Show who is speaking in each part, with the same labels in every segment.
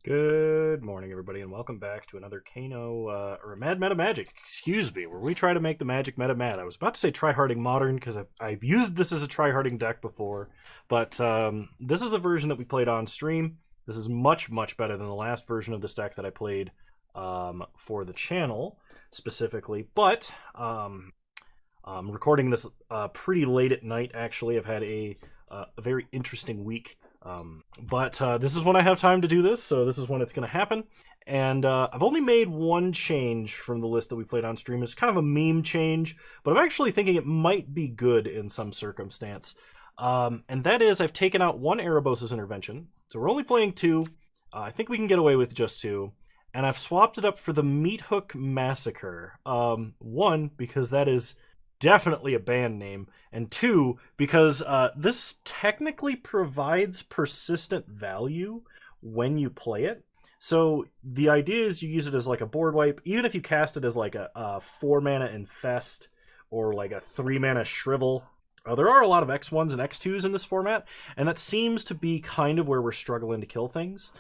Speaker 1: Good morning, everybody, and welcome back to another Kano, or Mad Meta Magic, excuse me, where we try to make the Magic Meta Mad. I was about to say tryharding modern, because I've used this as a tryharding deck before, but this is the version that we played on stream. This is much, much better than the last version of this deck that I played for the channel, specifically, but I'm recording this pretty late at night, actually. I've had a very interesting week. But this is when I have time to do this, so this is when it's going to happen. And I've only made one change from the list that we played on stream. It's kind of a meme change, but I'm actually thinking it might be good in some circumstance. And that is, I've taken out one Erebos' intervention, so we're only playing two. I think we can get away with just two. And I've swapped it up for the Meathook Massacre. One, because that is definitely a band name, and two, because this technically provides persistent value when you play it. So the idea is you use it as like a board wipe, even if you cast it as like a 4-mana Infest or like a 3-mana Shrivel. There are a lot of X1s and X2s in this format, and that seems to be kind of where we're struggling to kill things.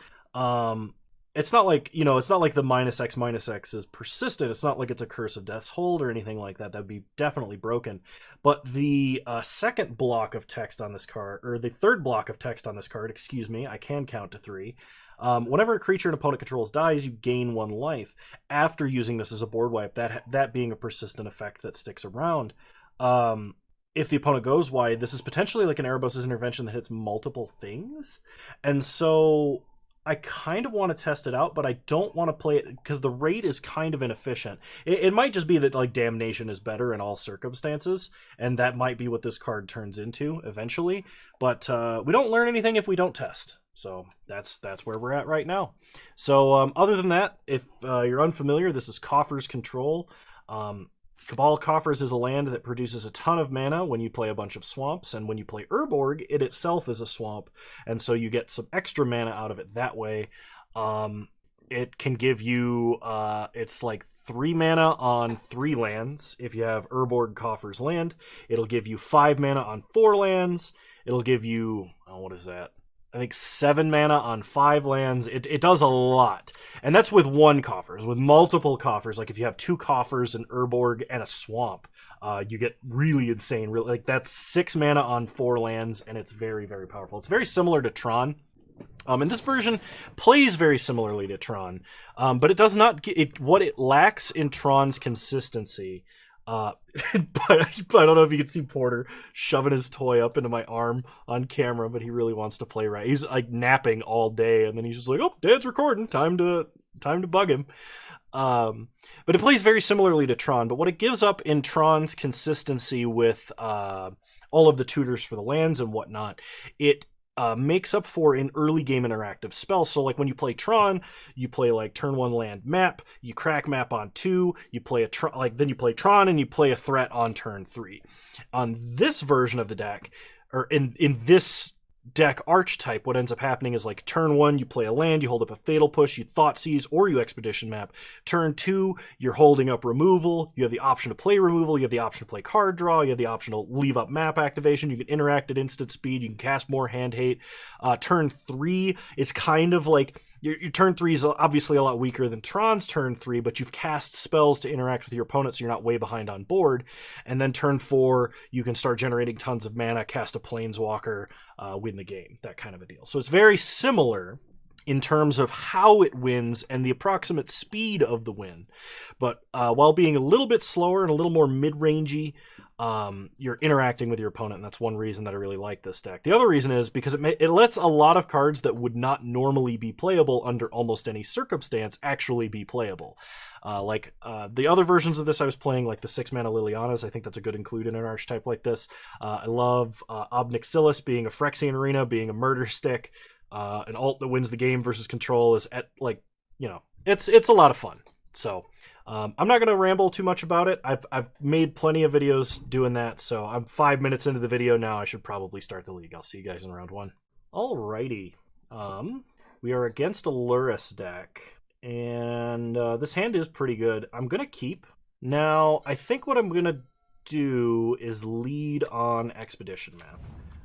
Speaker 1: It's not like, it's not like the -X is persistent. It's not like it's a Curse of Death's Hold or anything like that. That would be definitely broken. But the second block of text on this card, or the third block of text on this card, excuse me, I can count to 3. Whenever a creature an opponent controls dies, you gain 1 life after using this as a board wipe, that being a persistent effect that sticks around. If the opponent goes wide, this is potentially like an Erebos' intervention that hits multiple things. And so I kind of want to test it out, but I don't want to play it because the rate is kind of inefficient. It might just be that like Damnation is better in all circumstances, and that might be what this card turns into eventually. But we don't learn anything if we don't test. So that's where we're at right now. So other than that, if you're unfamiliar, this is Coffers Control. Cabal Coffers is a land that produces a ton of mana when you play a bunch of swamps, and when you play Urborg, it itself is a swamp, and so you get some extra mana out of it that way. It can give you, it's like 3 mana on 3 lands. If you have Urborg Coffers land, it'll give you 5 mana on 4 lands. It'll give you, what is that? I think 7 mana on 5 lands. It does a lot. And that's with one coffers. With multiple coffers, like if you have 2 coffers, an Urborg, and a swamp, you get really insane. Like that's 6 mana on 4 lands, and it's very, very powerful. It's very similar to Tron. And this version plays very similarly to Tron. But it does not get what it lacks in Tron's consistency. But I don't know if you can see Porter shoving his toy up into my arm on camera, but he really wants to play right. He's like napping all day, and then he's just like, "Oh, Dad's recording. Time to bug him." But it plays very similarly to Tron. But what it gives up in Tron's consistency with all of the tutors for the lands and whatnot, it makes up for in early game interactive spells. So like when you play Tron, you play like turn 1 land map, you crack map on 2, you play then you play Tron and you play a threat on turn 3. On this version of the deck, or in this deck archetype, what ends up happening is like turn 1, you play a land, you hold up a Fatal Push, you Thoughtseize, or you Expedition Map. Turn 2, you're holding up removal, you have the option to play removal, you have the option to play card draw, you have the option to leave up map activation, you can interact at instant speed, you can cast more hand hate. Turn 3 is kind of like, your turn 3 is obviously a lot weaker than Tron's turn 3, but you've cast spells to interact with your opponent, so you're not way behind on board. And then turn 4, you can start generating tons of mana, cast a Planeswalker, win the game, that kind of a deal. So it's very similar in terms of how it wins and the approximate speed of the win. But while being a little bit slower and a little more mid-rangey, you're interacting with your opponent, and that's one reason that I really like this deck. The other reason is because it lets a lot of cards that would not normally be playable under almost any circumstance actually be playable. Like the other versions of this I was playing, like the 6-mana Lilianas, I think that's a good include in an archetype like this. I love Ob Nixilis being a Phyrexian Arena, being a murder stick, an alt that wins the game versus control is it's a lot of fun. So I'm not going to ramble too much about it. I've made plenty of videos doing that, so I'm 5 minutes into the video now. I should probably start the league. I'll see you guys in round 1. Alrighty. We are against a Lurrus deck, and this hand is pretty good. I'm going to keep. Now, I think what I'm going to do is lead on Expedition Map.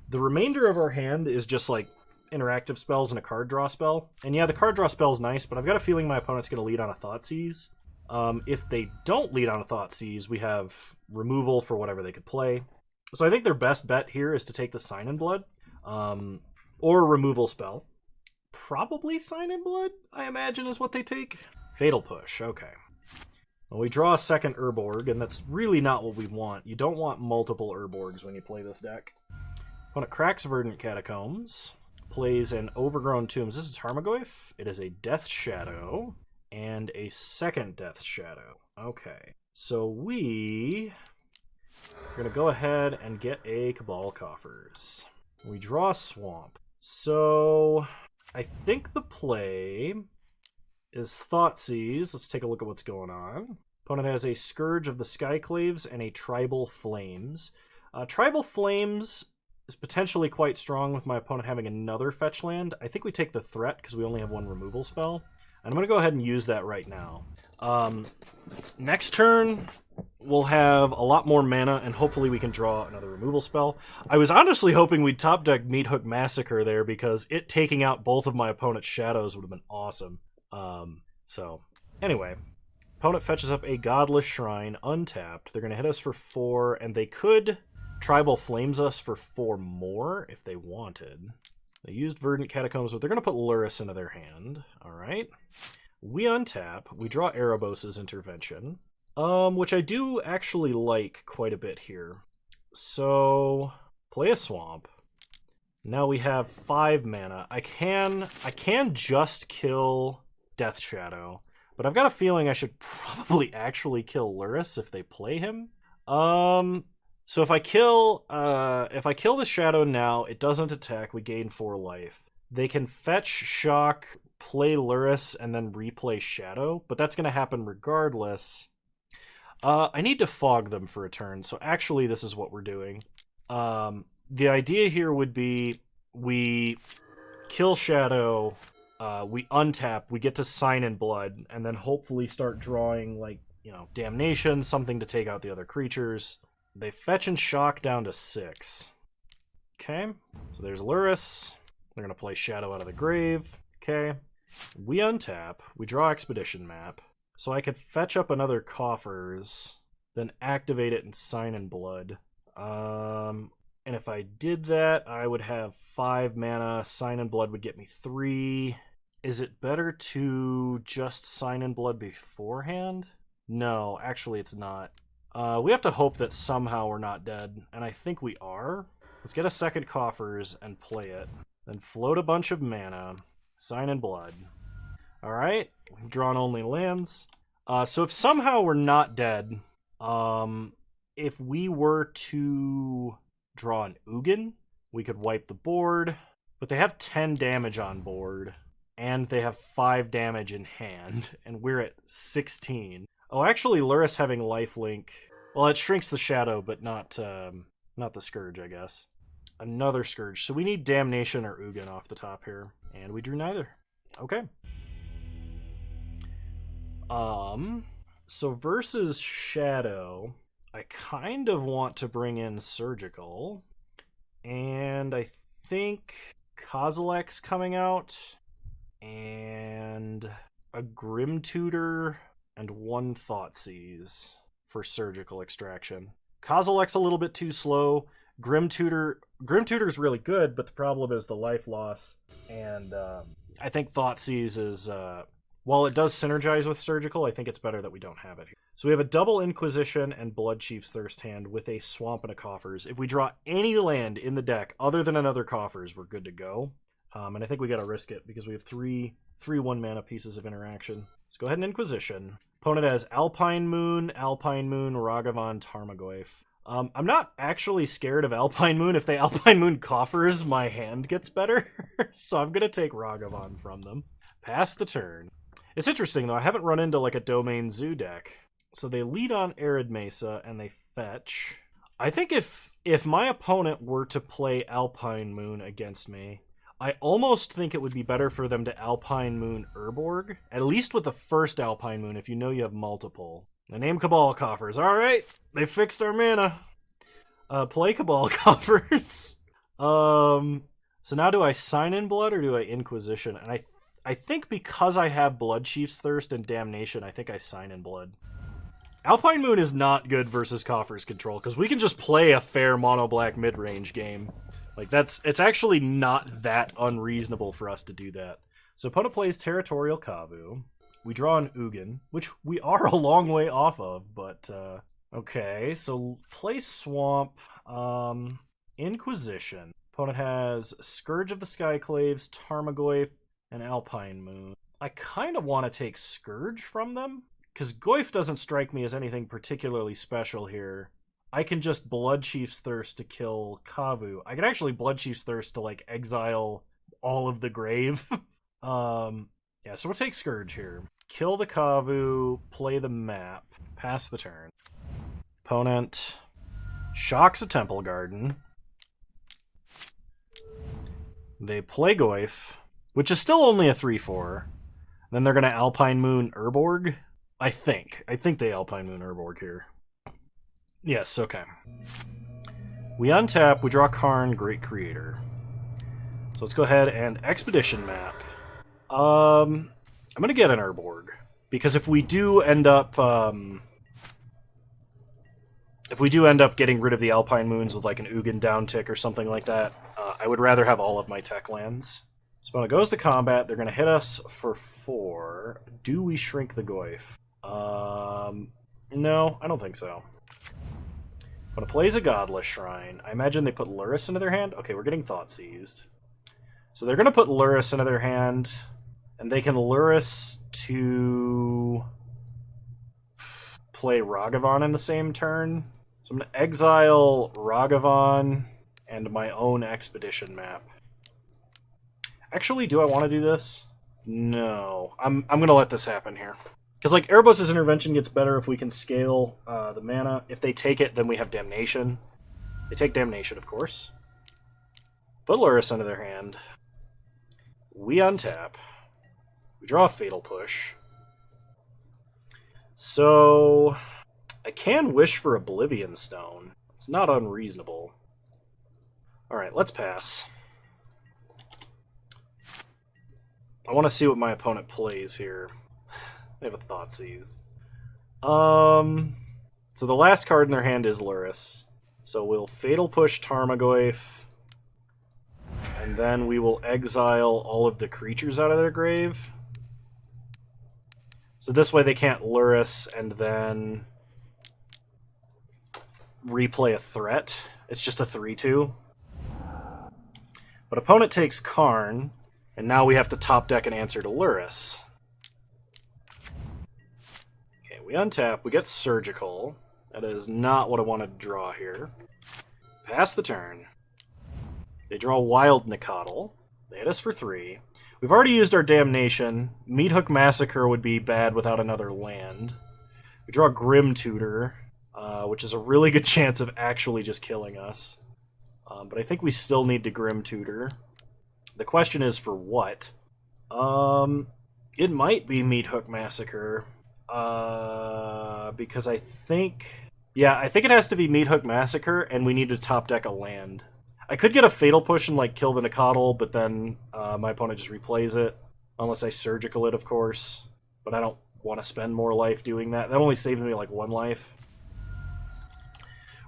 Speaker 1: The remainder of our hand is just like interactive spells and a card draw spell. And yeah, the card draw spell is nice, but I've got a feeling my opponent's going to lead on a Thoughtseize. If they don't lead on a Thoughtseize, we have removal for whatever they could play. So I think their best bet here is to take the Sign in Blood, or removal spell. Probably Sign in Blood, I imagine, is what they take. Fatal Push, okay. Well, we draw a second Urborg, and that's really not what we want. You don't want multiple Urborgs when you play this deck. Opponent cracks Verdant Catacombs, plays an Overgrown Tombs. This is Tarmogoyf. It is a Death Shadow, and a second Death Shadow. Okay, so we're going to go ahead and get a Cabal Coffers. We draw Swamp. So I think the play is Thoughtseize. Let's take a look at what's going on. Opponent has a Scourge of the Skyclaves and a Tribal Flames. Tribal Flames is potentially quite strong with my opponent having another fetch land. I think we take the threat because we only have one removal spell. And I'm going to go ahead and use that right now. Next turn, we'll have a lot more mana, and hopefully we can draw another removal spell. I was honestly hoping we'd top deck Meathook Massacre there, because it taking out both of my opponent's shadows would have been awesome. So, anyway. Opponent fetches up a Godless Shrine, untapped. They're going to hit us for 4, and they could Tribal Flames us for 4 more if they wanted. They used Verdant Catacombs, but they're going to put Lurrus into their hand. Alright. We untap. We draw Erebos' Intervention, which I do actually like quite a bit here. So, play a Swamp. Now we have 5 mana. I can just kill Death Shadow, but I've got a feeling I should probably actually kill Lurrus if they play him. So if I kill the Shadow now, it doesn't attack. We gain 4 life. They can fetch Shock, play Lurrus, and then replay Shadow, but that's going to happen regardless. I need to fog them for a turn, so actually this is what we're doing. The idea here would be we kill Shadow, we untap, we get to Sign in Blood, and then hopefully start drawing, like, you know, Damnation, something to take out the other creatures. They fetch and shock down to 6. Okay, so there's Lurrus. They're going to play Shadow out of the grave. Okay, we untap, we draw Expedition Map, so I could fetch up another Coffers, then activate it and Sign in Blood. And if I did that, I would have 5 mana. Sign in Blood would get me 3. Is it better to just Sign in Blood beforehand? No, actually it's not. We have to hope that somehow we're not dead, and I think we are. Let's get a second Coffers and play it. Then float a bunch of mana. Sign in Blood. Alright, we've drawn only lands. So if somehow we're not dead, if we were to draw an Ugin, we could wipe the board, but they have 10 damage on board, and they have 5 damage in hand, and we're at 16. Oh, actually, Lurrus having lifelink, well, it shrinks the Shadow, but not the Scourge, I guess. Another Scourge. So we need Damnation or Ugin off the top here, and we drew neither. Okay. So versus Shadow, I kind of want to bring in Surgical, and I think Kozilek's coming out, and a Grim Tutor, and 1 Thoughtseize for Surgical Extraction. Kozilek's a little bit too slow. Grim Tutor's really good, but the problem is the life loss, and I think Thoughtseize is, while it does synergize with Surgical, I think it's better that we don't have it here. So we have a double Inquisition and Bloodchief's Thirst hand with a Swamp and a Coffers. If we draw any land in the deck other than another Coffers, we're good to go. And I think we gotta risk it because we have three 1-mana pieces of interaction. Let's go ahead and Inquisition. Opponent has Alpine Moon, Ragavan, Tarmogoyf. I'm not actually scared of Alpine Moon. If they Alpine Moon Coffers, my hand gets better. So I'm gonna take Ragavan from them. Pass the turn. It's interesting, though. I haven't run into, like, a Domain Zoo deck. So they lead on Arid Mesa, and they fetch. I think if my opponent were to play Alpine Moon against me, I almost think it would be better for them to Alpine Moon Urborg, at least with the first Alpine Moon, if you know you have multiple. I name Cabal Coffers. Alright, they fixed our mana. Play Cabal Coffers. So now do I Sign in Blood or do I Inquisition? And I think because I have Bloodchief's Thirst and Damnation, I think I Sign in Blood. Alpine Moon is not good versus Coffers control, because we can just play a fair mono-black mid-range game. Like, it's actually not that unreasonable for us to do that. So opponent plays Territorial Kavu. We draw an Ugin, which we are a long way off of, but, okay, so play Swamp, Inquisition. Opponent has Scourge of the Skyclaves, Tarmogoyf, and Alpine Moon. I kind of want to take Scourge from them, because Goyf doesn't strike me as anything particularly special here. I can just Bloodchief's Thirst to kill Kavu. I can actually Bloodchief's Thirst to, like, exile all of the grave. Yeah, so we'll take Scourge here. Kill the Kavu, play the map, pass the turn. Opponent shocks a Temple Garden. They play Goyf, which is still only a 3-4. Then they're going to Alpine Moon Urborg. I think they Alpine Moon Urborg here. Yes, okay. We untap, we draw Karn, Great Creator. So let's go ahead and Expedition map. I'm going to get an Urborg, because if we do end up getting rid of the Alpine Moons with like an Ugin downtick or something like that, I would rather have all of my tech lands. So when it goes to combat, they're going to hit us for 4. Do we shrink the Goyf? No, I don't think so. When it plays a Godless Shrine, I imagine they put Lurrus into their hand. Okay, we're getting Thoughtseized. So they're going to put Lurrus into their hand, and they can Lurrus to play Ragavan in the same turn. So I'm going to exile Ragavan and my own Expedition map. Actually, do I want to do this? No. I'm going to let this happen here. Because, like, Erebos' Intervention gets better if we can scale the mana. If they take it, then we have Damnation. They take Damnation, of course. Put Lurrus into their hand. We untap. We draw a Fatal Push. So, I can wish for Oblivion Stone. It's not unreasonable. Alright, let's pass. I want to see what my opponent plays here. They have a Thoughtseize. So the last card in their hand is Lurrus. So we'll Fatal Push Tarmogoyf. And then we will exile all of the creatures out of their grave. So this way they can't Lurrus and then replay a threat. It's just a 3-2. But opponent takes Karn, and now we have to top deck an answer to Lurrus. Okay, we untap, we get Surgical. That is not what I wanted to draw here. Pass the turn. They draw Wild Nicottle. They hit us for 3. We've already used our Damnation. Meathook Massacre would be bad without another land. We draw Grim Tutor, which is a really good chance of actually just killing us. But I think we still need to Grim Tutor. The question is for what? It might be Meathook Massacre. Because I think... Yeah, I think it has to be Meathook Massacre, and we need to top deck a land. I could get a Fatal Push and, like, kill the Nicottle, but then my opponent just replays it. Unless I Surgical it, of course. But I don't want to spend more life doing that. That only saves me, like, 1 life.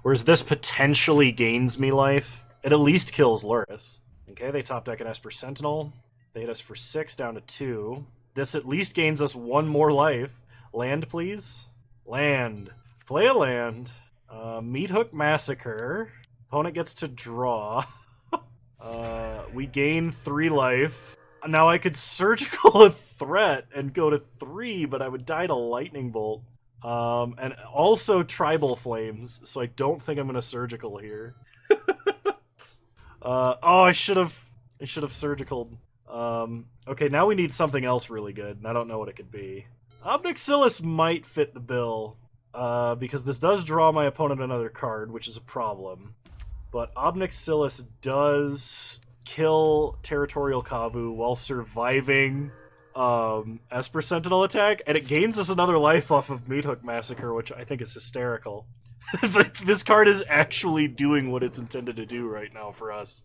Speaker 1: Whereas this potentially gains me life. It at least kills Lurrus. Okay, they top deck an Esper Sentinel. They hit us for 6 down to 2. This at least gains us 1 more life. Land, please. Land. Play a land. Meathook Massacre. Opponent gets to draw. We gain 3 life. Now I could Surgical a threat and go to 3, but I would die to Lightning Bolt. And also Tribal Flames, so I don't think I'm going to Surgical here. Oh, I should have Surgicaled. Okay, now we need something else really good, and I don't know what it could be. Ob Nixilis might fit the bill, because this does draw my opponent another card, which is a problem. But Ob Nixilis does kill Territorial Kavu while surviving Esper Sentinel attack, and it gains us another life off of Meathook Massacre, which I think is hysterical. Like, this card is actually doing what it's intended to do right now for us.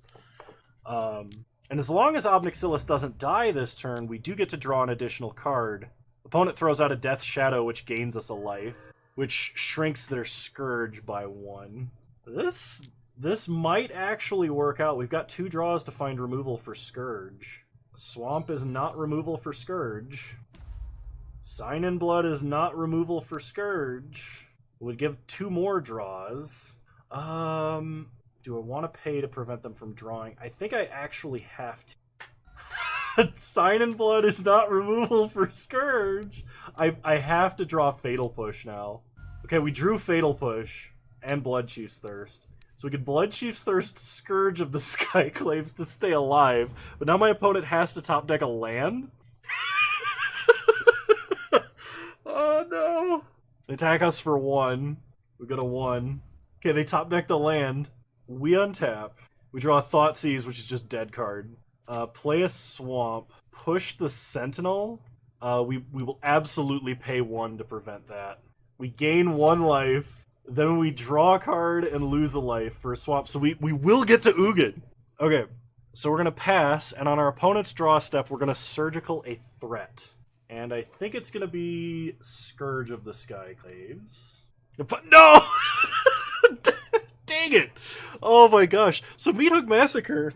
Speaker 1: And as long as Ob Nixilis doesn't die this turn, we do get to draw an additional card. Opponent throws out a Death Shadow, which gains us a life, which shrinks their Scourge by 1. This might actually work out. We've got 2 draws to find removal for Scourge. Swamp is not removal for Scourge. Sign in Blood is not removal for Scourge. Would give 2 more draws. Do I want to pay to prevent them from drawing? I think I actually have to. Sign in Blood is not removal for Scourge. I have to draw Fatal Push now. Okay, we drew Fatal Push and Bloodchief's Thirst. So we can Bloodchief's Thirst Scourge of the Skyclaves to stay alive, but now my opponent has to top deck a land? Oh no. They attack us for 1. We got a 1. Okay, they top decked a land. We untap. We draw a Thoughtseize, which is just dead card. Play a Swamp. Push the Sentinel. We will absolutely pay 1 to prevent that. We gain 1 life. Then we draw a card and lose a life for a Swamp. So we will get to Ugin. Okay, so we're going to pass, and on our opponent's draw step, we're going to Surgical a Threat. And I think it's going to be Scourge of the Skyclaves. No! Dang it! Oh my gosh. So Meathook Massacre.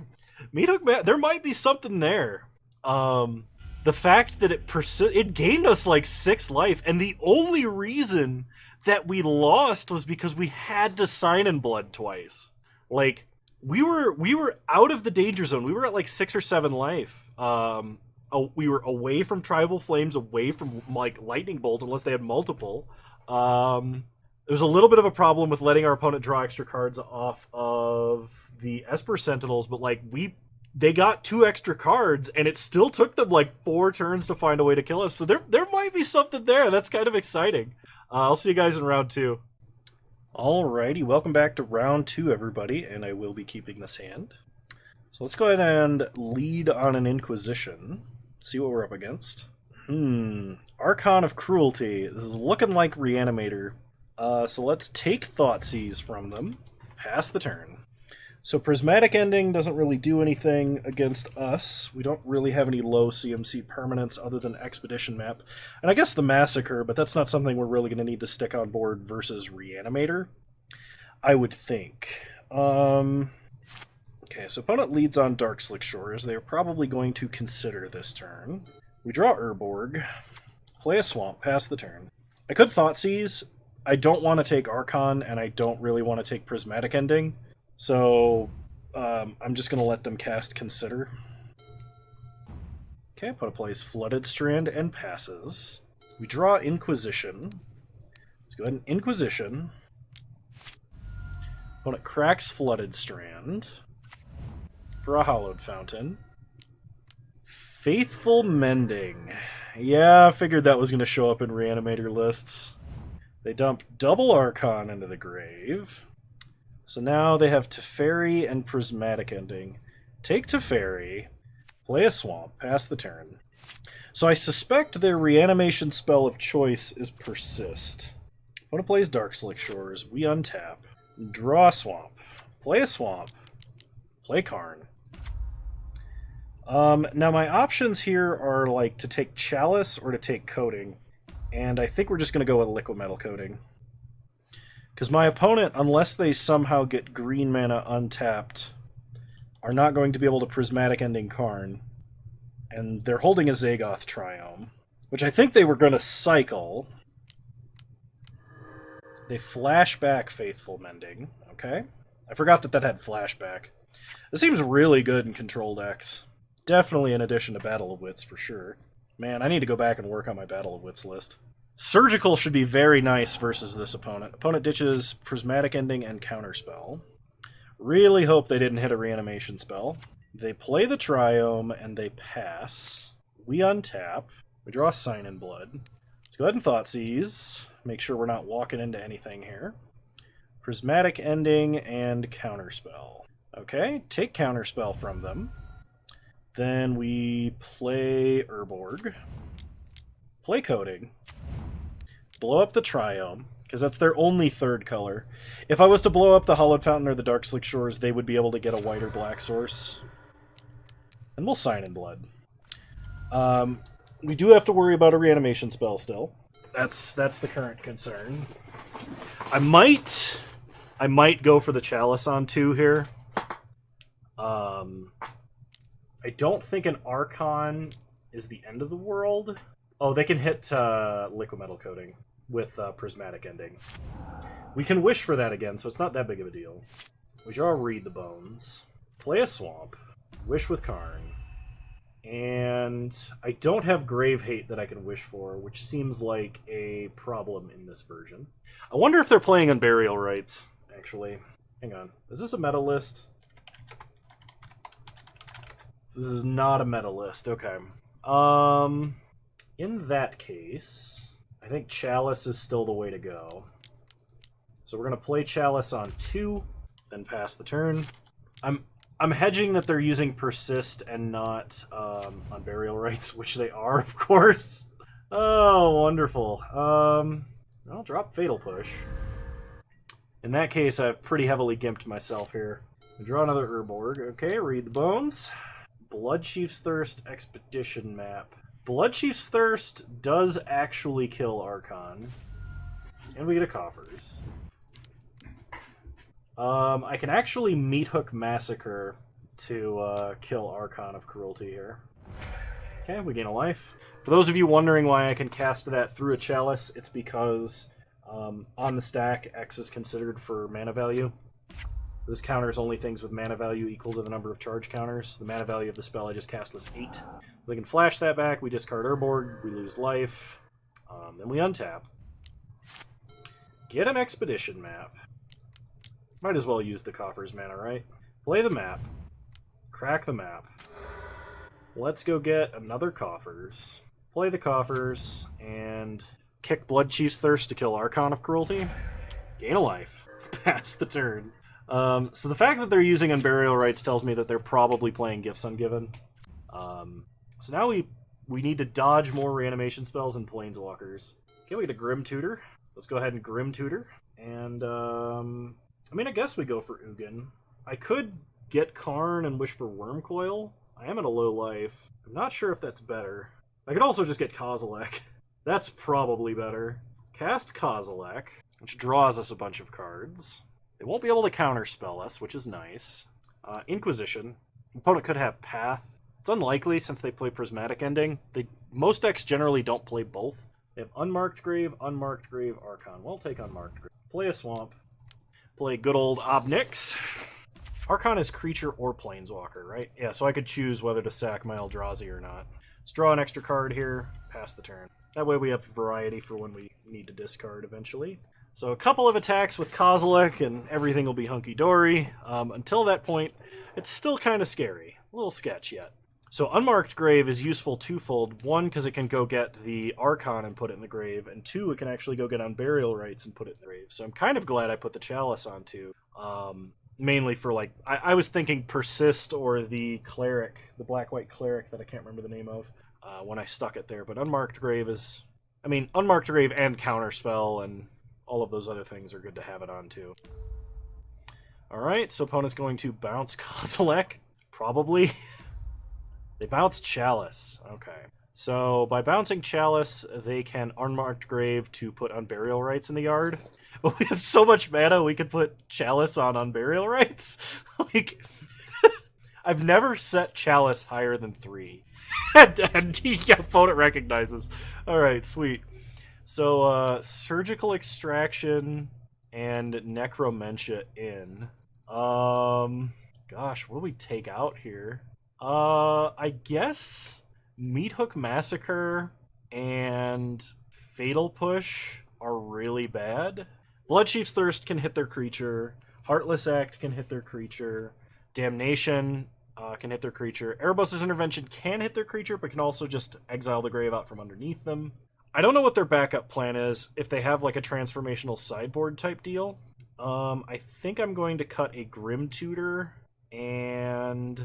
Speaker 1: There might be something there. The fact that it gained us like 6 life, and the only reason that we lost was because we had to Sign in Blood twice. Like, we were out of the danger zone. We were at like 6 or 7 life. We were away from Tribal Flames, away from like Lightning Bolt, unless they had multiple. There was a little bit of a problem with letting our opponent draw extra cards off of the Esper Sentinels, but like they got 2 extra cards, and it still took them like 4 turns to find a way to kill us. So there might be something there. That's kind of exciting. I'll see you guys in round 2. Alrighty, welcome back to round 2, everybody, and I will be keeping this hand. So let's go ahead and lead on an Inquisition. See what we're up against. Archon of Cruelty. This is looking like Reanimator. So let's take Thoughtseize from them. Pass the turn. So Prismatic Ending doesn't really do anything against us. We don't really have any low CMC permanents other than Expedition Map. And I guess the Massacre, but that's not something we're really going to need to stick on board versus Reanimator, I would think. Okay, so opponent leads on Dark Slick Shores. They're probably going to consider this turn. We draw Urborg. Play a Swamp. Pass the turn. I could Thoughtseize. I don't want to take Archon, and I don't really want to take Prismatic Ending. So, I'm just going to let them cast Consider. Okay, opponent plays Flooded Strand and passes. We draw Inquisition. Let's go ahead and Inquisition. Opponent cracks Flooded Strand for a Hallowed Fountain. Faithful Mending. Yeah, I figured that was going to show up in Reanimator lists. They dump double Archon into the grave. So now they have Teferi and Prismatic Ending. Take Teferi, play a Swamp, pass the turn. So I suspect their reanimation spell of choice is Persist. Opponent plays Dark Slick Shores. We untap. Draw a Swamp. Play a Swamp. Play Karn. Now my options here are like to take Chalice or to take Coating. And I think we're just going to go with Liquimetal Coating. Because my opponent, unless they somehow get green mana untapped, are not going to be able to Prismatic Ending Karn. And they're holding a Zagoth Triome, which I think they were going to cycle. They flash back Faithful Mending. Okay. I forgot that had flashback. This seems really good in control decks. Definitely in addition to Battle of Wits, for sure. Man, I need to go back and work on my Battle of Wits list. Surgical should be very nice versus this opponent. Opponent ditches Prismatic Ending and Counterspell. Really hope they didn't hit a reanimation spell. They play the Triome and they pass. We untap. We draw Sign in Blood. Let's go ahead and Thoughtseize. Make sure we're not walking into anything here. Prismatic Ending and Counterspell. Okay, take Counterspell from them. Then we play Urborg. Play Coating. Blow up the Triome, because that's their only third color. If I was to blow up the Hallowed Fountain or the Dark Slick Shores, they would be able to get a white or black source. And we'll sign in blood. We do have to worry about a reanimation spell still. That's the current concern. I might go for the Chalice on 2 here. I don't think an Archon is the end of the world. Oh, they can hit Liquimetal Coating with Prismatic Ending. We can wish for that again, so it's not that big of a deal. We draw Read the Bones. Play a Swamp. Wish with Karn. And I don't have Grave Hate that I can wish for, which seems like a problem in this version. I wonder if they're playing on Burial Rites, actually. Hang on. Is this a meta list? This is not a meta list. Okay. In that case, I think Chalice is still the way to go. So we're going to play Chalice on 2, then pass the turn. I'm hedging that they're using Persist and not on Burial Rites, which they are, of course. Oh, wonderful. I'll drop Fatal Push. In that case, I've pretty heavily gimped myself here. Draw another Urborg. Okay, Read the Bones. Bloodchief's Thirst Expedition Map. Bloodchief's Thirst does actually kill Archon. And we get a Coffers. I can actually Meathook Massacre to kill Archon of Cruelty here. Okay, we gain a life. For those of you wondering why I can cast that through a Chalice, it's because on the stack, X is considered for mana value. This counters only things with mana value equal to the number of charge counters. The mana value of the spell I just cast was 8. We can flash that back, we discard Urborg, we lose life, then we untap. Get an Expedition Map. Might as well use the Coffers mana, right? Play the map. Crack the map. Let's go get another Coffers. Play the Coffers, and kick Bloodchief's Thirst to kill Archon of Cruelty. Gain a life. Pass the turn. So the fact that they're using Unburial Rites tells me that they're probably playing Gifts Ungiven. So now we need to dodge more reanimation spells and Planeswalkers. Okay, we get a Grim Tutor. Let's go ahead and Grim Tutor. And, I mean, I guess we go for Ugin. I could get Karn and wish for Wurmcoil. I am at a low life. I'm not sure if that's better. I could also just get Kozilek. That's probably better. Cast Kozilek, which draws us a bunch of cards. They won't be able to counterspell us, which is nice. Inquisition. Opponent could have Path. It's unlikely since they play Prismatic Ending. Most decks generally don't play both. They have Unmarked Grave, Archon. We'll take Unmarked Grave. Play a Swamp. Play good old Ob Nix. Archon is creature or planeswalker, right? Yeah, so I could choose whether to sack my Eldrazi or not. Let's draw an extra card here, pass the turn. That way we have variety for when we need to discard eventually. So a couple of attacks with Kozilek and everything will be hunky-dory. Until that point, it's still kind of scary. A little sketch yet. So Unmarked Grave is useful twofold. One, because it can go get the Archon and put it in the grave, and two, it can actually go get on Burial Rites and put it in the grave. So I'm kind of glad I put the Chalice on too. Mainly for, like, I was thinking Persist or the Cleric, the Black-White Cleric that I can't remember the name of, when I stuck it there. But Unmarked Grave is, I mean, Unmarked Grave and Counterspell and all of those other things are good to have it on too. Alright, so opponent's going to bounce Kozilek, probably. They bounce Chalice. Okay. So by bouncing Chalice, they can Unmarked Grave to put Unburial Rites in the yard. We have so much mana, we could put Chalice on Unburial Rites. Like, I've never set Chalice higher than 3. and the opponent recognizes. Alright, sweet. So, Surgical Extraction and Necromentia in. Gosh, what do we take out here? I guess Meathook Massacre and Fatal Push are really bad. Bloodchief's Thirst can hit their creature. Heartless Act can hit their creature. Damnation can hit their creature. Erebos' Intervention can hit their creature, but can also just exile the grave out from underneath them. I don't know what their backup plan is, if they have like a transformational sideboard type deal. I think I'm going to cut a Grim Tutor and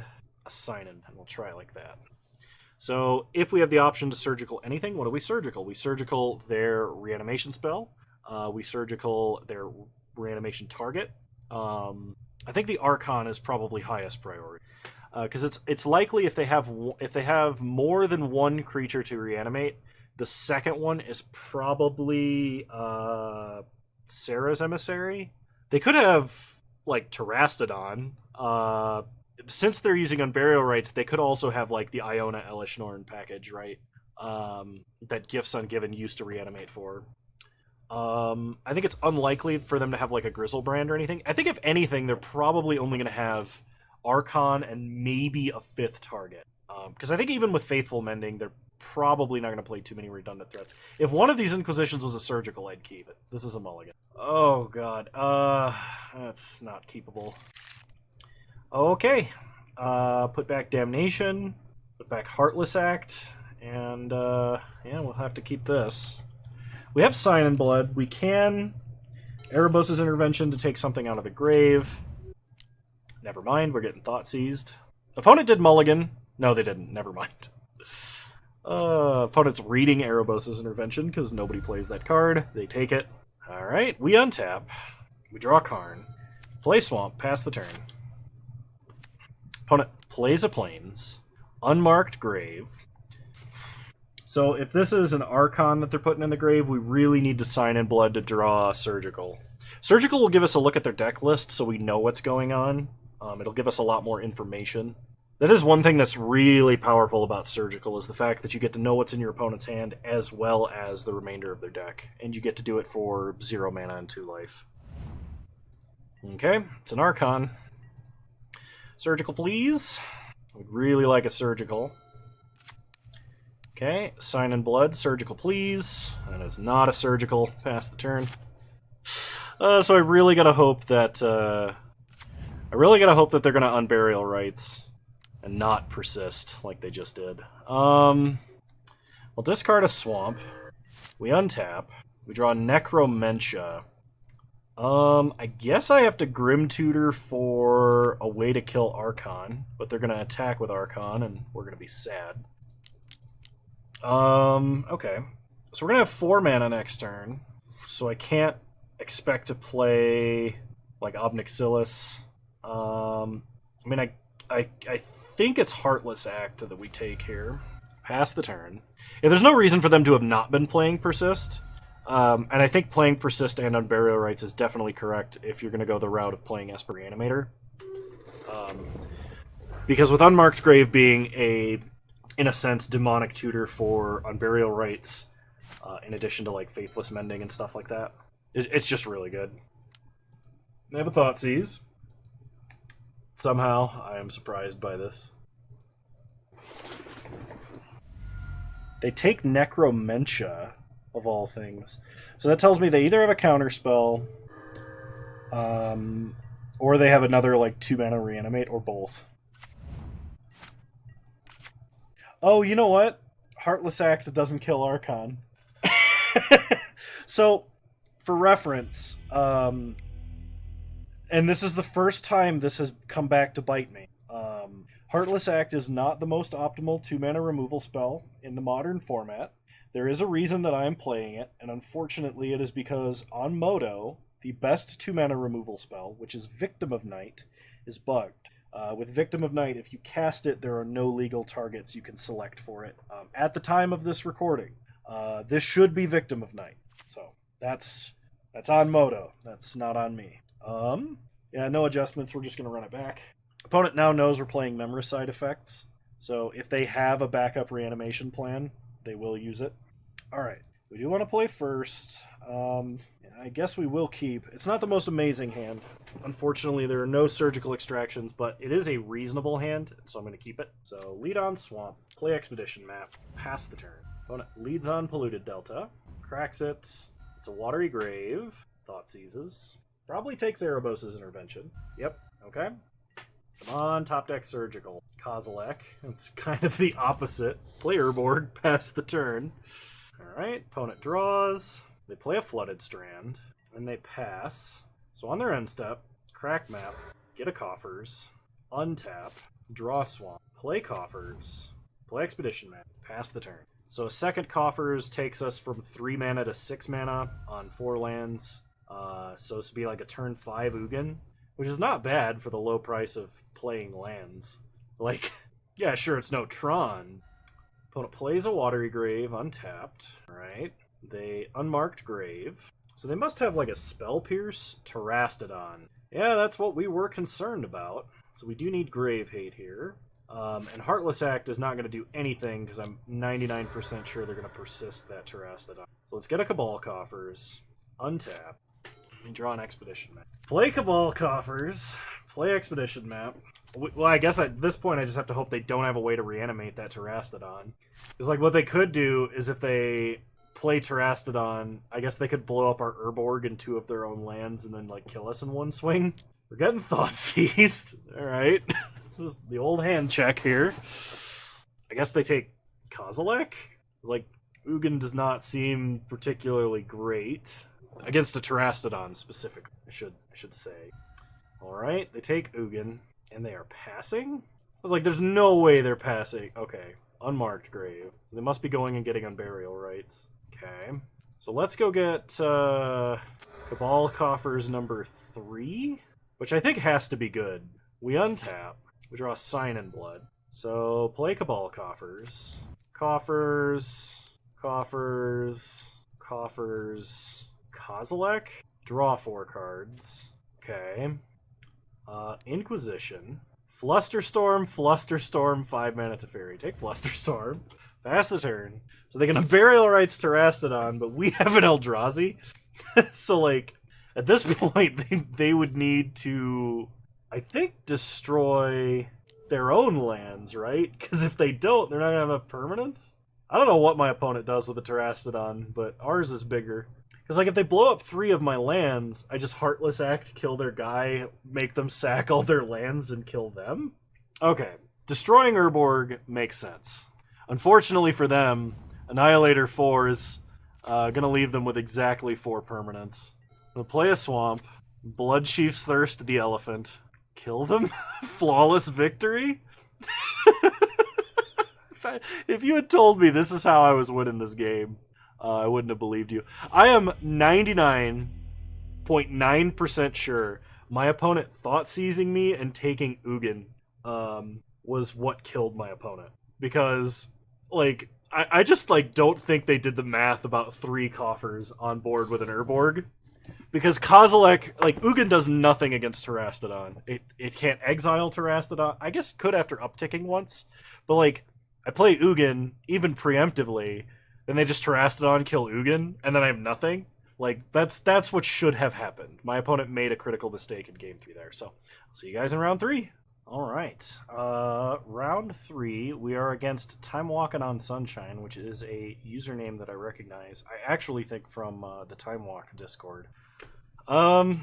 Speaker 1: a Sign-In, and we'll try it like that. So if we have the option to surgical anything, what do we surgical? We surgical their reanimation spell. We surgical their reanimation target. I think the Archon is probably highest priority. Because it's likely if they have more than one creature to reanimate, the second one is probably Sarah's Emissary. They could have like Terastodon. Since they're using Unburial Rights, they could also have like the Iona Elishnorn package, right? That Gifts Ungiven used to reanimate for. I think it's unlikely for them to have like a Grizzlebrand or anything. I think if anything, they're probably only going to have Archon and maybe a fifth target. Because I think even with Faithful Mending, they're probably not going to play too many redundant threats. If one of these Inquisitions was a Surgical, I'd keep it. This is a mulligan. Oh, God. That's not keepable. Okay. Put back Damnation. Put back Heartless Act. And, yeah, we'll have to keep this. We have Sign in Blood. We can Erebos' Intervention to take something out of the grave. Never mind, we're getting Thoughtseized. Opponent did mulligan. No, they didn't. Never mind. Opponent's reading Erebos' Intervention because nobody plays that card. They take it. Alright, we untap. We draw Karn. Play Swamp, pass the turn. Opponent plays a Plains. Unmarked Grave. So if this is an Archon that they're putting in the grave, we really need to Sign in Blood to draw Surgical. Surgical will give us a look at their deck list so we know what's going on. It'll give us a lot more information. That is one thing that's really powerful about Surgical, is the fact that you get to know what's in your opponent's hand as well as the remainder of their deck. And you get to do it for 0 mana and 2 life. Okay, it's an Archon. Surgical, please. We'd really like a Surgical. Okay, Sign in Blood, Surgical, please. That is not a Surgical. Pass the turn. So I really gotta hope that they're gonna Unburial Rights and not persist like they just did. We'll discard a Swamp. We untap. We draw Necromentia. I guess I have to Grim Tutor for a way to kill Archon, but they're gonna attack with Archon, and we're gonna be sad. Okay. So we're gonna have 4 mana next turn, so I can't expect to play like Ob Nixilis. I mean, I think it's Heartless Act that we take here. Pass the turn. Yeah, there's no reason for them to have not been playing Persist. And I think playing Persist and Unburial Rights is definitely correct if you're going to go the route of playing Esper Reanimator. Because with Unmarked Grave being in a sense, demonic tutor for Unburial Rights, in addition to like Faithless Mending and stuff like that, it's just really good. They have a Thoughtseize. Somehow, I am surprised by this. They take Necromentia, of all things. So that tells me they either have a counterspell, or they have another like 2 mana Reanimate, or both. Oh, you know what? Heartless Act doesn't kill Archon. So, for reference, and this is the first time this has come back to bite me. Heartless Act is not the most optimal 2 mana removal spell in the modern format. There is a reason that I am playing it, and unfortunately it is because on Moto, the best 2 mana removal spell, which is Victim of Night, is bugged. With Victim of Night, if you cast it, there are no legal targets you can select for it. At the time of this recording, this should be Victim of Night. So, that's on Moto. That's not on me. Yeah, no adjustments. We're just going to run it back. Opponent now knows we're playing Memoricide effects. So, if they have a backup reanimation plan, they will use it. Alright, we do want to play first. I guess we will keep. It's not the most amazing hand. Unfortunately, there are no surgical extractions, but it is a reasonable hand, so I'm going to keep it. So, lead on Swamp, play Expedition Map, pass the turn. Opponent leads on Polluted Delta, cracks it. It's a Watery Grave, Thoughtseizes. Probably takes Erebos' Intervention. Yep, okay. Come on, top deck Surgical. Kozilek. It's kind of the opposite. Play Urborg, pass the turn. Alright, opponent draws. They play a Flooded Strand, and they pass. So on their end step, crack map, get a Coffers, untap, draw Swamp, play Coffers, play Expedition Map, pass the turn. So a second Coffers takes us from 3 mana to 6 mana on 4 lands. So this would be like a turn 5 Ugin, which is not bad for the low price of playing lands. Like, yeah, sure, it's no Tron. Opponent plays a Watery Grave untapped, right? They unmarked Grave. So they must have like a Spell Pierce, Terastodon. Yeah, that's what we were concerned about. So we do need Grave Hate here. And Heartless Act is not going to do anything because I'm 99% sure they're going to persist that Terastodon. So let's get a Cabal Coffers. Untap. And draw an Expedition map. Play Cabal Coffers. Play Expedition map. Well, I guess at this point I just have to hope they don't have a way to reanimate that Terastodon. Because like what they could do is if they play Terastodon, I guess they could blow up our Urborg in 2 of their own lands and then like kill us in one swing. We're getting Thoughtseized. Alright. This is the old hand check here. I guess they take Kozilek? Like, Ugin does not seem particularly great. Against a Terastodon, specifically, I should say. Alright, they take Ugin, and they are passing? I was like, there's no way they're passing. Okay, unmarked Grave. They must be going and getting Unburial Rites. Okay. So let's go get Cabal Coffers number 3, which I think has to be good. We untap. We draw Sign in Blood. So play Cabal Coffers. Coffers. Kozilek. Draw 4 cards. Okay. Inquisition. Flusterstorm, 5 mana Teferi. Take Flusterstorm. Pass the turn. So they can Burial Rights Terastodon, but we have an Eldrazi. So, like, at this point, they would need to, I think, destroy their own lands, right? Because if they don't, they're not going to have permanence. I don't know what my opponent does with the Terastodon, but ours is bigger. Because, like, if they blow up 3 of my lands, I just Heartless Act, kill their guy, make them sack all their lands, and kill them? Okay. Destroying Urborg makes sense. Unfortunately for them, Annihilator 4 is going to leave them with exactly 4 permanents. I'm going to play a Swamp, Bloodchief's Thirst the Elephant, kill them? Flawless victory? If you had told me this is how I was winning this game, I wouldn't have believed you. I am 99.9% sure my opponent Thoughtseizing me and taking Ugin was what killed my opponent. Because, like, I just, like, don't think they did the math about 3 coffers on board with an Urborg. Because Kozilek, like, Ugin does nothing against Terastodon. It can't exile Terastodon. I guess it could after upticking once. But, like, I play Ugin, even preemptively, then they just Terastodon, kill Ugin, and then I have nothing. Like, that's what should have happened. My opponent made a critical mistake in Game 3 there. So, I'll see you guys in Round 3. Alright. Round 3, we are against Time Walking on Sunshine, which is a username that I recognize. I actually think from the Time Walk Discord. I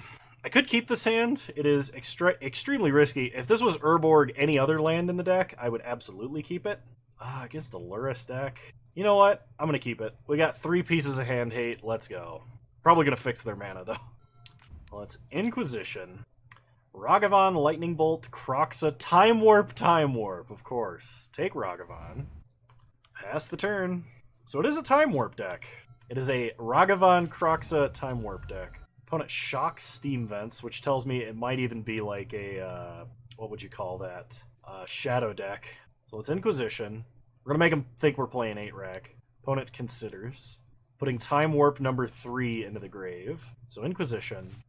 Speaker 1: could keep this hand. It is extremely risky. If this was Urborg, any other land in the deck, I would absolutely keep it. Against a Lurrus deck. You know what? I'm going to keep it. We got 3 pieces of hand hate. Let's go. Probably going to fix their mana, though. Well, it's Inquisition. Ragavan, Lightning Bolt, Kroxa, Time Warp, of course. Take Ragavan. Pass the turn. So it is a Time Warp deck. It is a Ragavan, Kroxa, Time Warp deck. Opponent shocks Steam Vents, which tells me it might even be like a, what would you call that? Shadow deck. So it's Inquisition. We're going to make them think we're playing 8-rack. Opponent considers. Putting Time Warp number 3 into the grave. So Inquisition.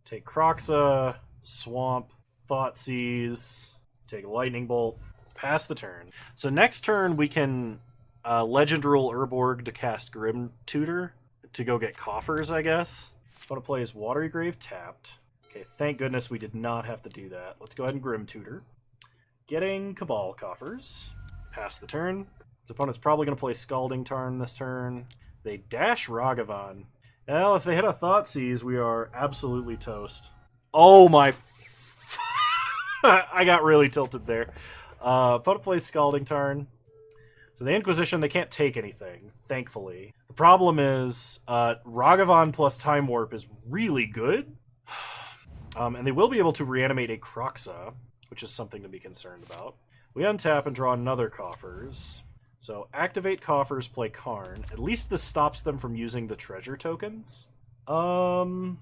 Speaker 1: Take Kroxa, Swamp, Thoughtseize, take Lightning Bolt, pass the turn. So next turn we can Legend Rule Urborg to cast Grim Tutor to go get coffers, I guess. Opponent plays Watery Grave tapped. Okay, thank goodness we did not have to do that. Let's go ahead and Grim Tutor. Getting Cabal Coffers. Pass the turn. The opponent's probably going to play Scalding Tarn this turn. They dash Ragavan. Well, if they hit a Thoughtseize, we are absolutely toast. Oh my... I got really tilted there. Opponent plays Scalding Tarn. So the Inquisition, they can't take anything, thankfully. The problem is, Ragavan plus Time Warp is really good. And they will be able to reanimate a Kroxa, which is something to be concerned about. We untap and draw another Coffers. So activate Coffers, play Karn. At least this stops them from using the treasure tokens. I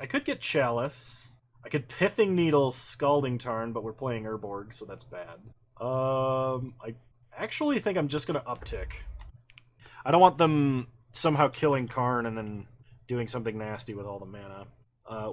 Speaker 1: could get Chalice. I could Pithing Needle Scalding Tarn, but we're playing Urborg, so that's bad. I actually think I'm just going to uptick. I don't want them somehow killing Karn and then doing something nasty with all the mana.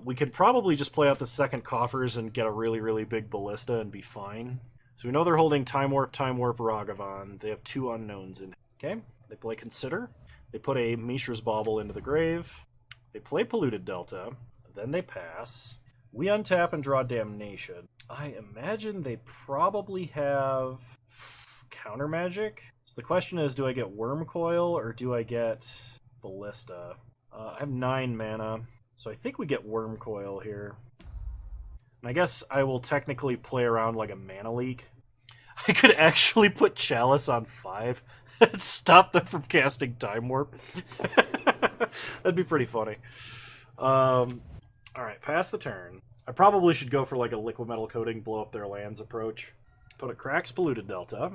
Speaker 1: We could probably just play out the second Coffers and get a really, really big Ballista and be fine. So we know they're holding Time Warp, Ragavan. They have 2 unknowns in. Okay, they play Consider. They put a Mishra's Bauble into the grave. They play Polluted Delta. Then they pass. We untap and draw Damnation. I imagine they probably have Counter Magic. So the question is, do I get Wurmcoil or do I get Ballista? I have 9 mana, so I think we get Wurmcoil here. And I guess I will technically play around like a mana leak. I could actually put Chalice on 5 and stop them from casting Time Warp. That'd be pretty funny. Alright, pass the turn. I probably should go for like a Liquimetal Coating, blow up their lands approach. Put a Cracks Polluted Delta.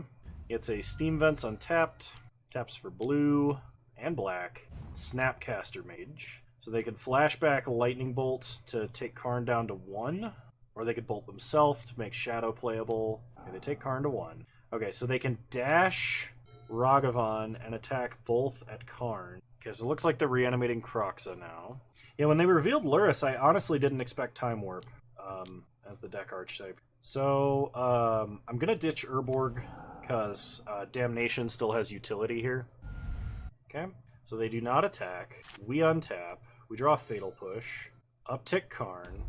Speaker 1: It's a Steam Vents untapped. Taps for blue and black. Snapcaster Mage. So they can flashback Lightning Bolt to take Karn down to 1. Or they could bolt themselves to make Shadow playable. Okay, they take Karn to 1. Okay, so they can dash Ragavan and attack both at Karn. Okay, so it looks like they're reanimating Kroxa now. Yeah, when they revealed Lurrus, I honestly didn't expect Time Warp as the deck archetype. So, I'm going to ditch Urborg, because Damnation still has utility here. Okay, so they do not attack. We untap. We draw Fatal Push. Uptick Karn.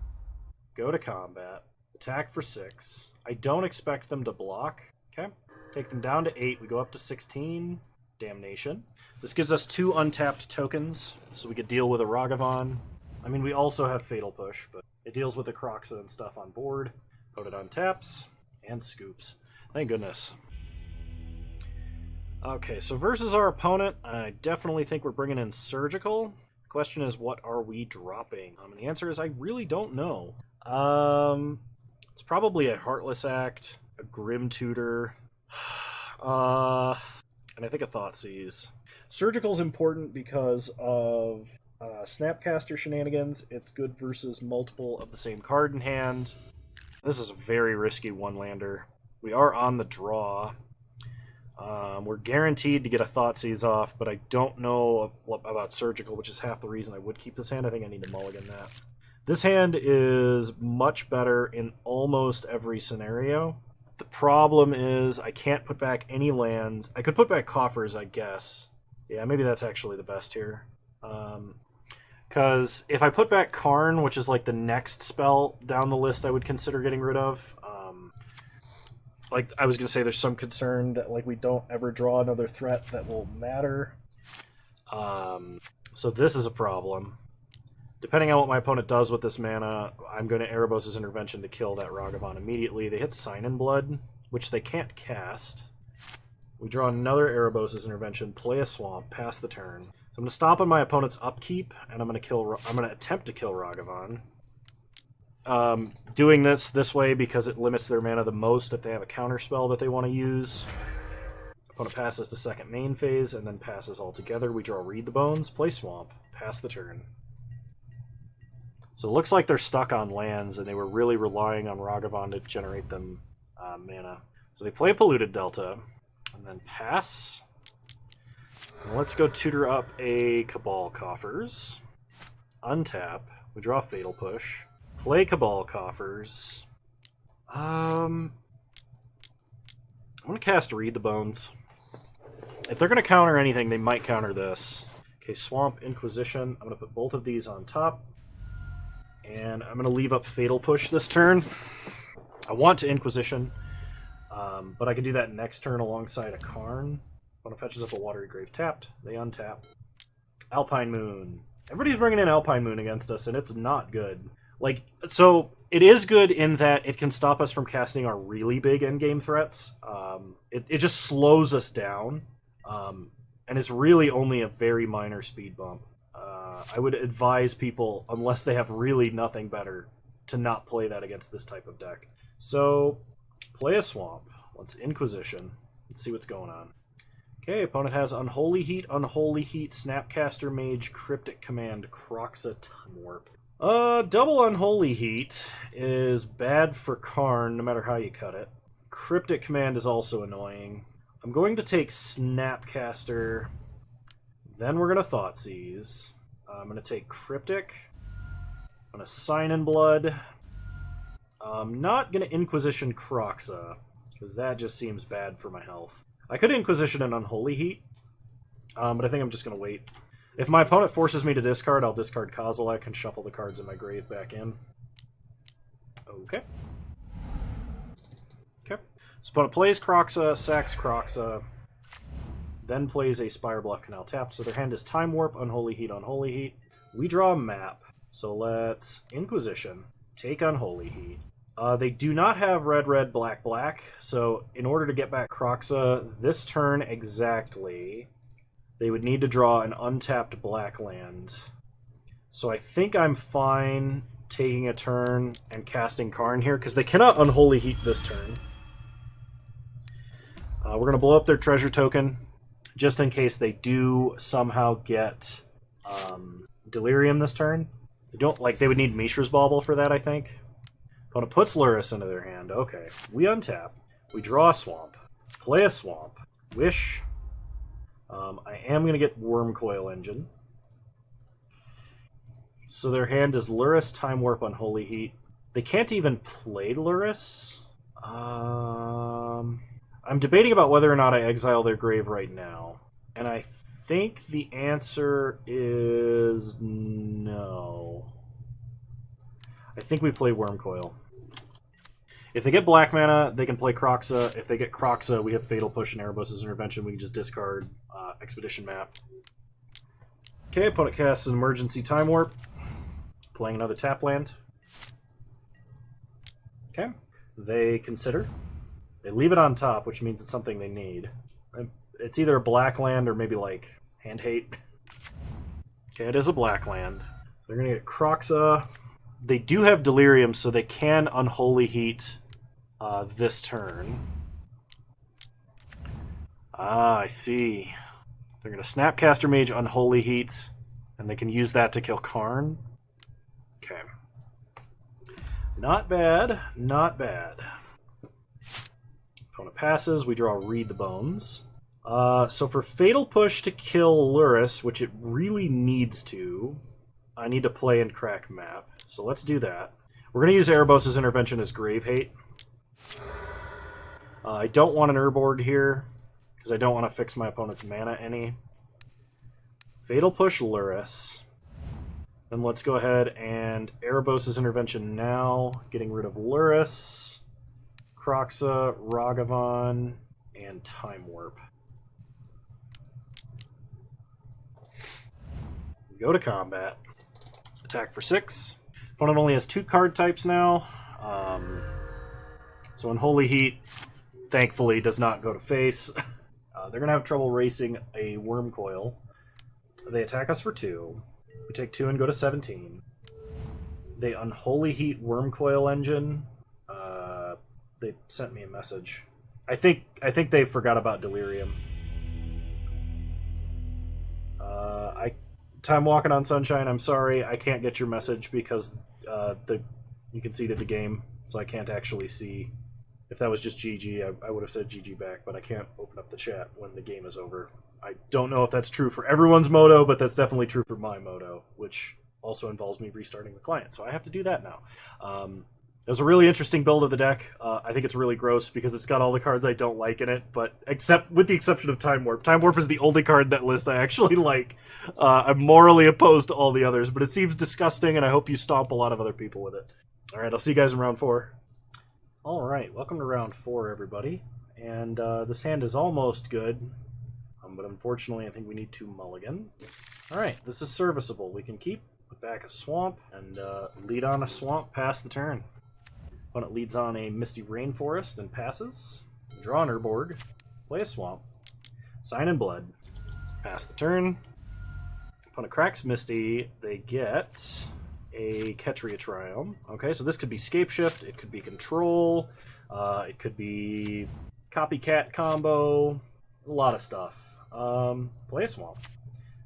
Speaker 1: Go to combat. Attack for 6. I don't expect them to block. Okay, take them down to 8. We go up to 16. Damnation. This gives us 2 untapped tokens, so we could deal with a Ragavan. I mean, we also have Fatal Push, but it deals with the Kroxa and stuff on board. Put it on taps, and scoops. Thank goodness. Okay, so versus our opponent, I definitely think we're bringing in Surgical. The question is, what are we dropping? And the answer is, I really don't know. It's probably a Heartless Act, a Grim Tutor, and I think a Thoughtseize. Surgical's important because of Snapcaster shenanigans. It's good versus multiple of the same card in hand. This is a very risky one-lander. We are on the draw. We're guaranteed to get a Thoughtseize off, but I don't know about Surgical, which is half the reason I would keep this hand. I think I need to mulligan that. This hand is much better in almost every scenario. The problem is I can't put back any lands. I could put back Coffers, I guess. Yeah, maybe that's actually the best here. Because if I put back Karn, which is like the next spell down the list I would consider getting rid of, like I was going to say there's some concern that like we don't ever draw another threat that will matter. So this is a problem. Depending on what my opponent does with this mana, I'm going to Erebos' Intervention to kill that Ragavan immediately. They hit Sign in Blood, which they can't cast. We draw another Erebos' Intervention, play a Swamp, pass the turn. So I'm going to stop on my opponent's upkeep, and I'm going to attempt to kill Ragavan. Doing this way because it limits their mana the most if they have a counter spell that they want to use. Opponent passes to second main phase, and then passes altogether. We draw Read the Bones, play Swamp, pass the turn. So it looks like they're stuck on lands, and they were really relying on Ragavan to generate them mana. So they play Polluted Delta, and then pass. And let's go tutor up a Cabal Coffers. Untap. We draw Fatal Push. Play Cabal Coffers. I'm going to cast Read the Bones. If they're going to counter anything, they might counter this. Okay, Swamp, Inquisition. I'm going to put both of these on top. And I'm going to leave up Fatal Push this turn. I want to Inquisition, but I can do that next turn alongside a Karn. When it fetches up a Watery Grave tapped, they untap. Alpine Moon. Everybody's bringing in Alpine Moon against us, and it's not good. Like, so it is good in that it can stop us from casting our really big endgame threats. It just slows us down, and it's really only a very minor speed bump. I would advise people, unless they have really nothing better, to not play that against this type of deck. So, play a Swamp. Let's Inquisition. Let's see what's going on. Okay, opponent has Unholy Heat, Snapcaster Mage, Cryptic Command, Kroxa, Time Warp. Double Unholy Heat is bad for Karn, no matter how you cut it. Cryptic Command is also annoying. I'm going to take Snapcaster, then we're going to Thoughtseize. I'm going to take Cryptic. I'm going to Sign in Blood. I'm not going to Inquisition Kroxa, because that just seems bad for my health. I could Inquisition an Unholy Heat, but I think I'm just going to wait. If my opponent forces me to discard, I'll discard Kozilek and shuffle the cards in my grave back in. Okay. Okay. So opponent plays Kroxa, sacks Kroxa, then plays a Spire Bluff Canal tap. So their hand is Time Warp, Unholy Heat, Unholy Heat. We draw a map. So let's Inquisition, take Unholy Heat. They do not have red, red, black, black. So in order to get back Kroxa this turn exactly, they would need to draw an untapped black land. So I think I'm fine taking a turn and casting Karn here, because they cannot Unholy Heat this turn. We're going to blow up their treasure token, just in case they do somehow get Delirium this turn. They would need Mishra's Bauble for that, I think. Opponent puts Lurrus into their hand. Okay. We untap. We draw a swamp. Play a swamp. Wish. I am going to get Wurmcoil Engine. So their hand is Lurrus, Time Warp, Unholy Heat. They can't even play Lurrus. I'm debating about whether or not I exile their grave right now. And I think the answer is no. I think we play Wurmcoil. If they get black mana, they can play Kroxa. If they get Kroxa, we have Fatal Push and Erebos' Intervention. We can just discard Expedition Map. Okay, opponent casts an Emergency Time Warp. Playing another tap land. Okay. They consider. They leave it on top, which means it's something they need. It's either a black land or maybe like Hand Hate. Okay, it is a black land. They're going to get Kroxa. They do have Delirium, so they can Unholy Heat this turn. Ah, I see. They're going to Snapcaster Mage, Unholy Heat, and they can use that to kill Karn. Okay. Not bad, not bad. Opponent passes, we draw Read the Bones. So for Fatal Push to kill Lurrus, which it really needs to, I need to play and crack map. So let's do that. We're going to use Erebos' Intervention as Grave Hate. I don't want an Urborg here, because I don't want to fix my opponent's mana any. Fatal Push Lurrus. Then let's go ahead and Erebos' Intervention now, getting rid of Lurrus, Kroxa, Ragavan, and Time Warp. Go to combat. Attack for 6. Opponent only has 2 card types now. So Unholy Heat, thankfully, does not go to face. They're going to have trouble racing a Wurmcoil. They attack us for 2. We take 2 and go to 17. They Unholy Heat Wurmcoil Engine. They sent me a message. I think they forgot about Delirium. Time Walking on Sunshine, I'm sorry, I can't get your message because you conceded the game, so I can't actually see. If that was just GG, I would have said GG back, but I can't open up the chat when the game is over. I don't know if that's true for everyone's moto, but that's definitely true for my moto, which also involves me restarting the client, so I have to do that now. It was a really interesting build of the deck. I think it's really gross because it's got all the cards I don't like in it, but with the exception of Time Warp. Time Warp is the only card in that list I actually like. I'm morally opposed to all the others, but it seems disgusting, and I hope you stomp a lot of other people with it. Alright, I'll see you guys in round 4. Alright, welcome to round 4, everybody. And this hand is almost good, but unfortunately I think we need to mulligan. Alright, this is serviceable. We can keep, put back a swamp, and lead on a swamp past the turn. Opponent leads on a Misty Rainforest and passes. Draw an Urborg. Play a swamp. Sign in Blood. Pass the turn. Opponent cracks Misty. They get a Ketria Triome. Okay, so this could be Scape Shift. It could be Control. It could be Copycat Combo. A lot of stuff. Play a swamp.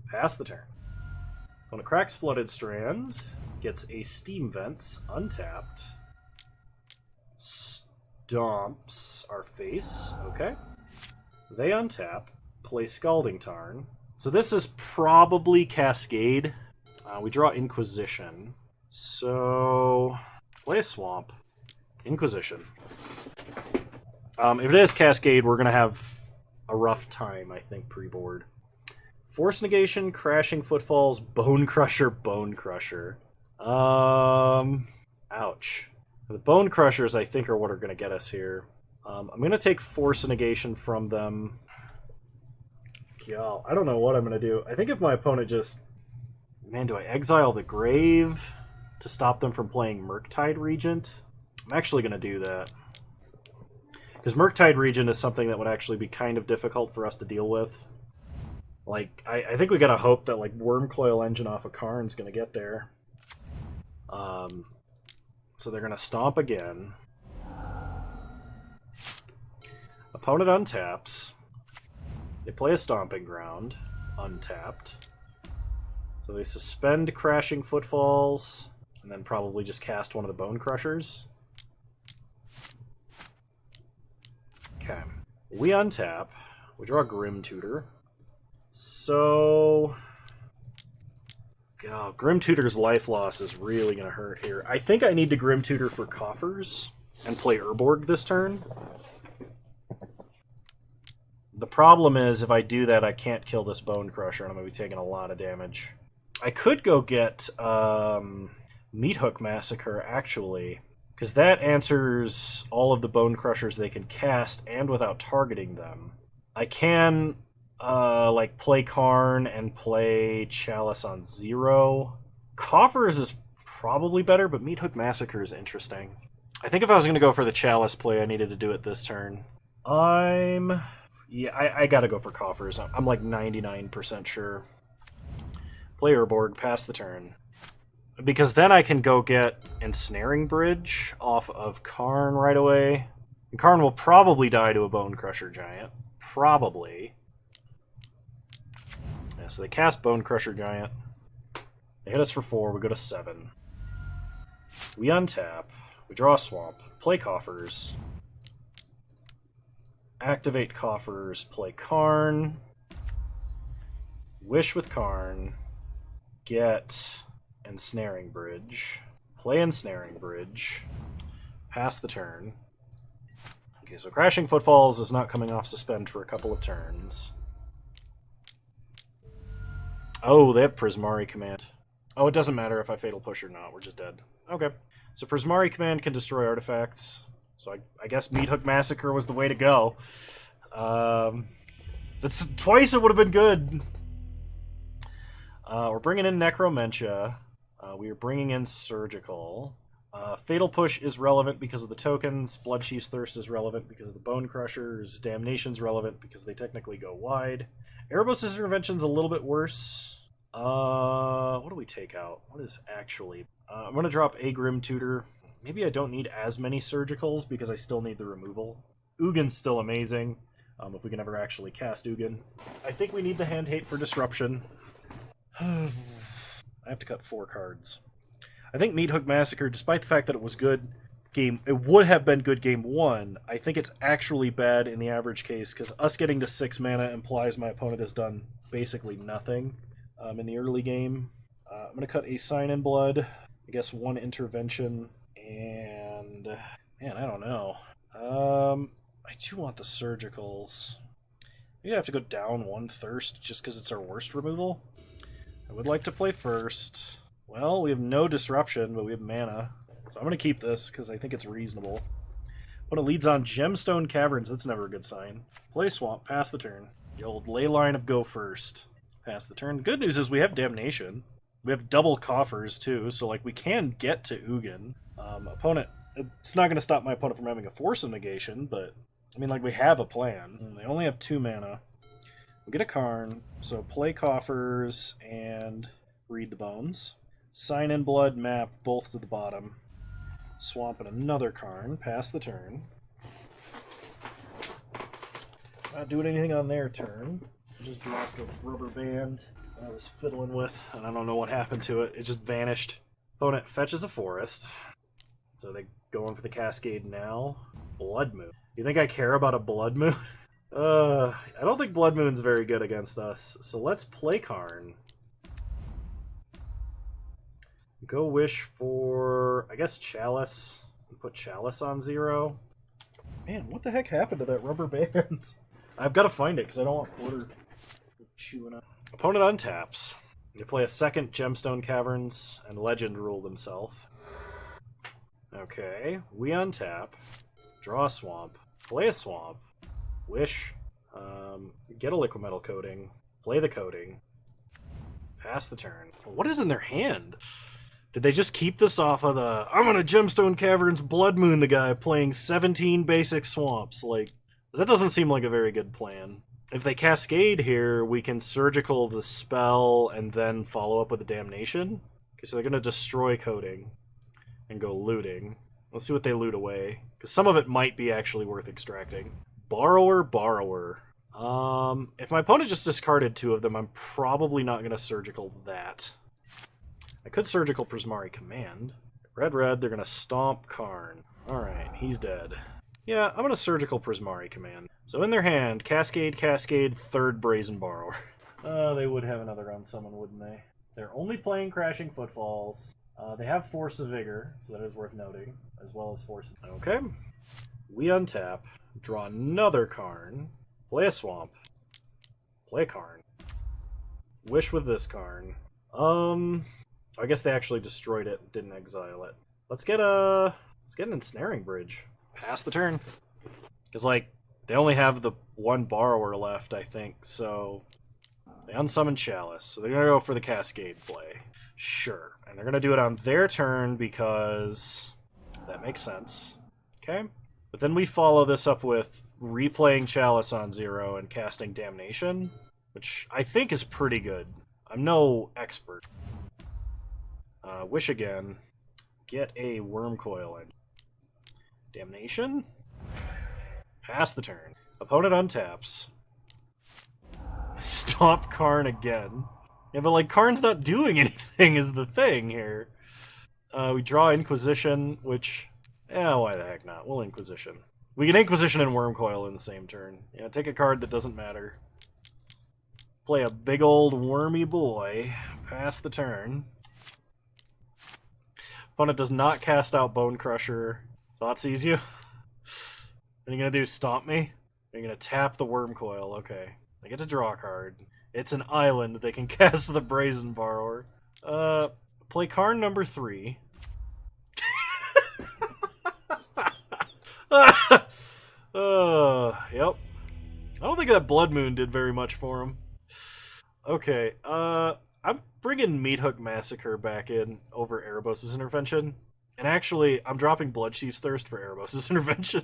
Speaker 1: Pass the turn. Opponent cracks Flooded Strand. gets a Steam Vents, untapped. Stomps our face, okay. They untap, play Scalding Tarn. So this is probably Cascade. We draw Inquisition. So, play a Swamp. Inquisition. If it is Cascade, we're going to have a rough time, I think, pre-board. Force Negation, Crashing Footfalls, Bone Crusher, Bone Crusher. Ouch. The Bone Crushers, I think, are what are going to get us here. I'm going to take Force Negation from them. I don't know what I'm going to do. I think if my opponent just... Man, do I exile the Grave to stop them from playing Murktide Regent? I'm actually going to do that. Because Murktide Regent is something that would actually be kind of difficult for us to deal with. Like, I think we gotta hope that, like, Wurmcoil Engine off of Karn's gonna get there. So they're gonna stomp again. Opponent untaps. They play a Stomping Ground, untapped. So they suspend Crashing Footfalls, and then probably just cast one of the Bone Crushers. Okay. We untap. We draw Grim Tutor. So... God, Grim Tutor's life loss is really going to hurt here. I think I need to Grim Tutor for Coffers and play Urborg this turn. The problem is, if I do that, I can't kill this Bone Crusher, and I'm going to be taking a lot of damage. I could go get Meathook Massacre, actually, because that answers all of the Bone Crushers they can cast, and without targeting them. I can, like, play Karn and play Chalice on 0. Coffers is probably better, but Meathook Massacre is interesting. I think if I was going to go for the Chalice play, I needed to do it this turn. Yeah, I gotta go for Coffers. I'm like 99% sure. Play Urborg, pass the turn. Because then I can go get Ensnaring Bridge off of Karn right away. And Karn will probably die to a Bone Crusher Giant. Probably. Yeah, so they cast Bone Crusher Giant. They hit us for 4, we go to 7. We untap. We draw a Swamp. Play Coffers. Activate Coffers, play Karn. Wish with Karn. Get Ensnaring Bridge. Play Ensnaring Bridge. Pass the turn. Okay, so Crashing Footfalls is not coming off Suspend for a couple of turns. Oh, they have Prismari Command. Oh, it doesn't matter if I Fatal Push or not, we're just dead. Okay. So Prismari Command can destroy artifacts. So I guess Meathook Massacre was the way to go. This twice it would have been good. We're bringing in Necromentia. We are bringing in Surgical. Fatal Push is relevant because of the tokens. Bloodchief's Thirst is relevant because of the Bone Crushers. Damnation's relevant because they technically go wide. Erebos' Intervention's a little bit worse. What do we take out? What is actually... I'm going to drop a Grim Tutor. Maybe I don't need as many Surgicals because I still need the removal. Ugin's still amazing, if we can ever actually cast Ugin. I think we need the Hand Hate for Disruption. I have to cut 4 cards. I think Meathook Massacre, despite the fact that it was good it would have been good game 1, I think it's actually bad in the average case, because us getting to 6 mana implies my opponent has done basically nothing in the early game. I'm going to cut a Sign in Blood, I guess 1 Intervention, and, man, I don't know. I do want the Surgicals. Maybe I have to go down 1 Thirst just because it's our worst removal. I would like to play first. Well, we have no Disruption, but we have mana. So I'm going to keep this because I think it's reasonable. When it leads on Gemstone Caverns, that's never a good sign. Play Swamp, pass the turn. The old ley line of go first. Pass the turn. The good news is we have Damnation. We have double Coffers, too, so like we can get to Ugin. Opponent, it's not going to stop my opponent from having a Force of Negation, but, I mean, like, we have a plan. And they only have 2 mana. We get a Karn, so play Coffers and read the Bones. Sign in Blood, map both to the bottom. Swamp and another Karn, pass the turn. Not doing anything on their turn. I just dropped a rubber band I was fiddling with, and I don't know what happened to it. It just vanished. Opponent fetches a forest. So they go in for the Cascade now. Blood Moon. You think I care about a Blood Moon? I don't think Blood Moon's very good against us. So let's play Karn. Go wish for, I guess, Chalice. Put Chalice on 0. Man, what the heck happened to that rubber band? I've got to find it because I don't want Porter chewing up. Opponent untaps. You play a second Gemstone Caverns and Legend Rule himself. Okay, we untap. Draw a swamp. Play a swamp. Wish. Get a Liquimetal Coating. Play the Coating. Pass the turn. What is in their hand? Did they just keep this off of the, I'm gonna Gemstone Caverns Blood Moon the guy playing 17 basic swamps? Like, that doesn't seem like a very good plan. If they Cascade here, we can Surgical the spell and then follow up with a Damnation. Okay, so they're gonna destroy Coating and go looting. Let's see what they loot away, because some of it might be actually worth extracting. Borrower. If my opponent just discarded 2 of them, I'm probably not gonna Surgical that. I could Surgical Prismari Command. Red, they're gonna stomp Karn. Alright, he's dead. Yeah, I'm gonna Surgical Prismari Command. So in their hand, Cascade, 3rd Brazen Borrower. They would have another unsummon, wouldn't they? They're only playing Crashing Footfalls. They have Force of Vigor, so that is worth noting, as well as Force of... Okay. We untap, draw another Karn, play a Swamp, play a Karn. Wish with this Karn. I guess they actually destroyed it, didn't exile it. Let's get an Ensnaring Bridge. Pass the turn. Because, like, they only have the 1 Borrower left, I think, so... They unsummon Chalice, so they're gonna go for the Cascade play. Sure. And they're gonna do it on their turn because... That makes sense. Okay. But then we follow this up with replaying Chalice on 0 and casting Damnation, which I think is pretty good. I'm no expert. Wish again. Get a Wurmcoil Engine. Damnation. Pass the turn. Opponent untaps. Stomp Karn again. Yeah, but like Karn's not doing anything is the thing here. We draw Inquisition, which... why the heck not? We'll Inquisition. We can Inquisition and Wurmcoil in the same turn. Yeah, take a card that doesn't matter. Play a big old wormy boy. Pass the turn. Opponent does not cast out Bone Crusher. Thoughtseize you. What are you gonna do? Stomp me? You're gonna tap the Wurmcoil. Okay. They get to draw a card. It's an island. They can cast the Brazen Borrower. Play Karn number 3. Yep. I don't think that Blood Moon did very much for him. Okay, I'm bringing Meathook Massacre back in over Erebos' Intervention. And actually, I'm dropping Bloodchief's Thirst for Erebos' Intervention.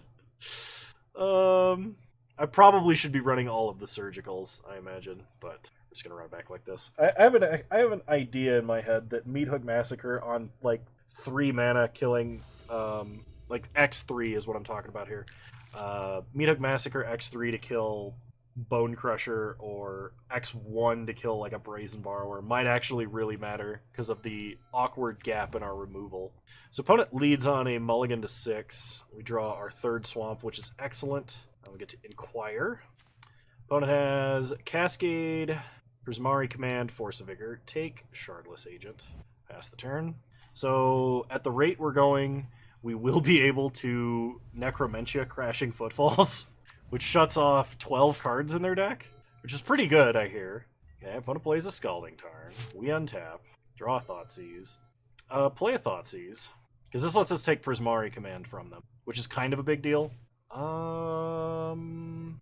Speaker 1: I probably should be running all of the Surgicals, I imagine, but I'm just gonna run back like this. I have an idea in my head that Meathook Massacre on, like, 3 mana killing, like, X3 is what I'm talking about here. Meathook Massacre X3 to kill Bone Crusher or X1 to kill like a Brazen Borrower might actually really matter because of the awkward gap in our removal. So opponent leads on a mulligan to 6. We draw our 3rd swamp, which is excellent. And we get to Inquire. Opponent has Cascade, Prismari Command, Force of Vigor, take Shardless Agent. Pass the turn. So at the rate we're going, we will be able to Necromentia Crashing Footfalls, which shuts off 12 cards in their deck, which is pretty good, I hear. Okay, opponent plays a Scalding Tarn. We untap, draw a Thoughtseize, play a Thoughtseize, because this lets us take Prismari Command from them, which is kind of a big deal. I'm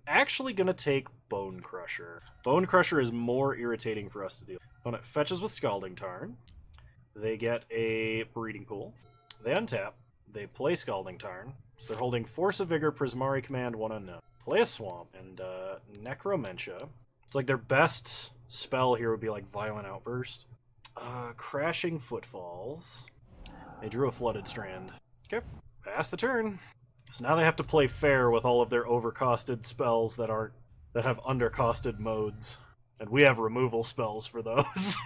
Speaker 1: actually gonna take Bone Crusher. Bone Crusher is more irritating for us to deal. Opponent fetches with Scalding Tarn. They get a Breeding Pool. They untap. They play Scalding Tarn. So they're holding Force of Vigor, Prismari Command, 1 unknown. Play a Swamp, and Necromentia. It's like their best spell here would be like Violent Outburst. Crashing Footfalls. They drew a Flooded Strand. Okay, pass the turn. So now they have to play fair with all of their overcosted spells that have undercosted modes. And we have removal spells for those.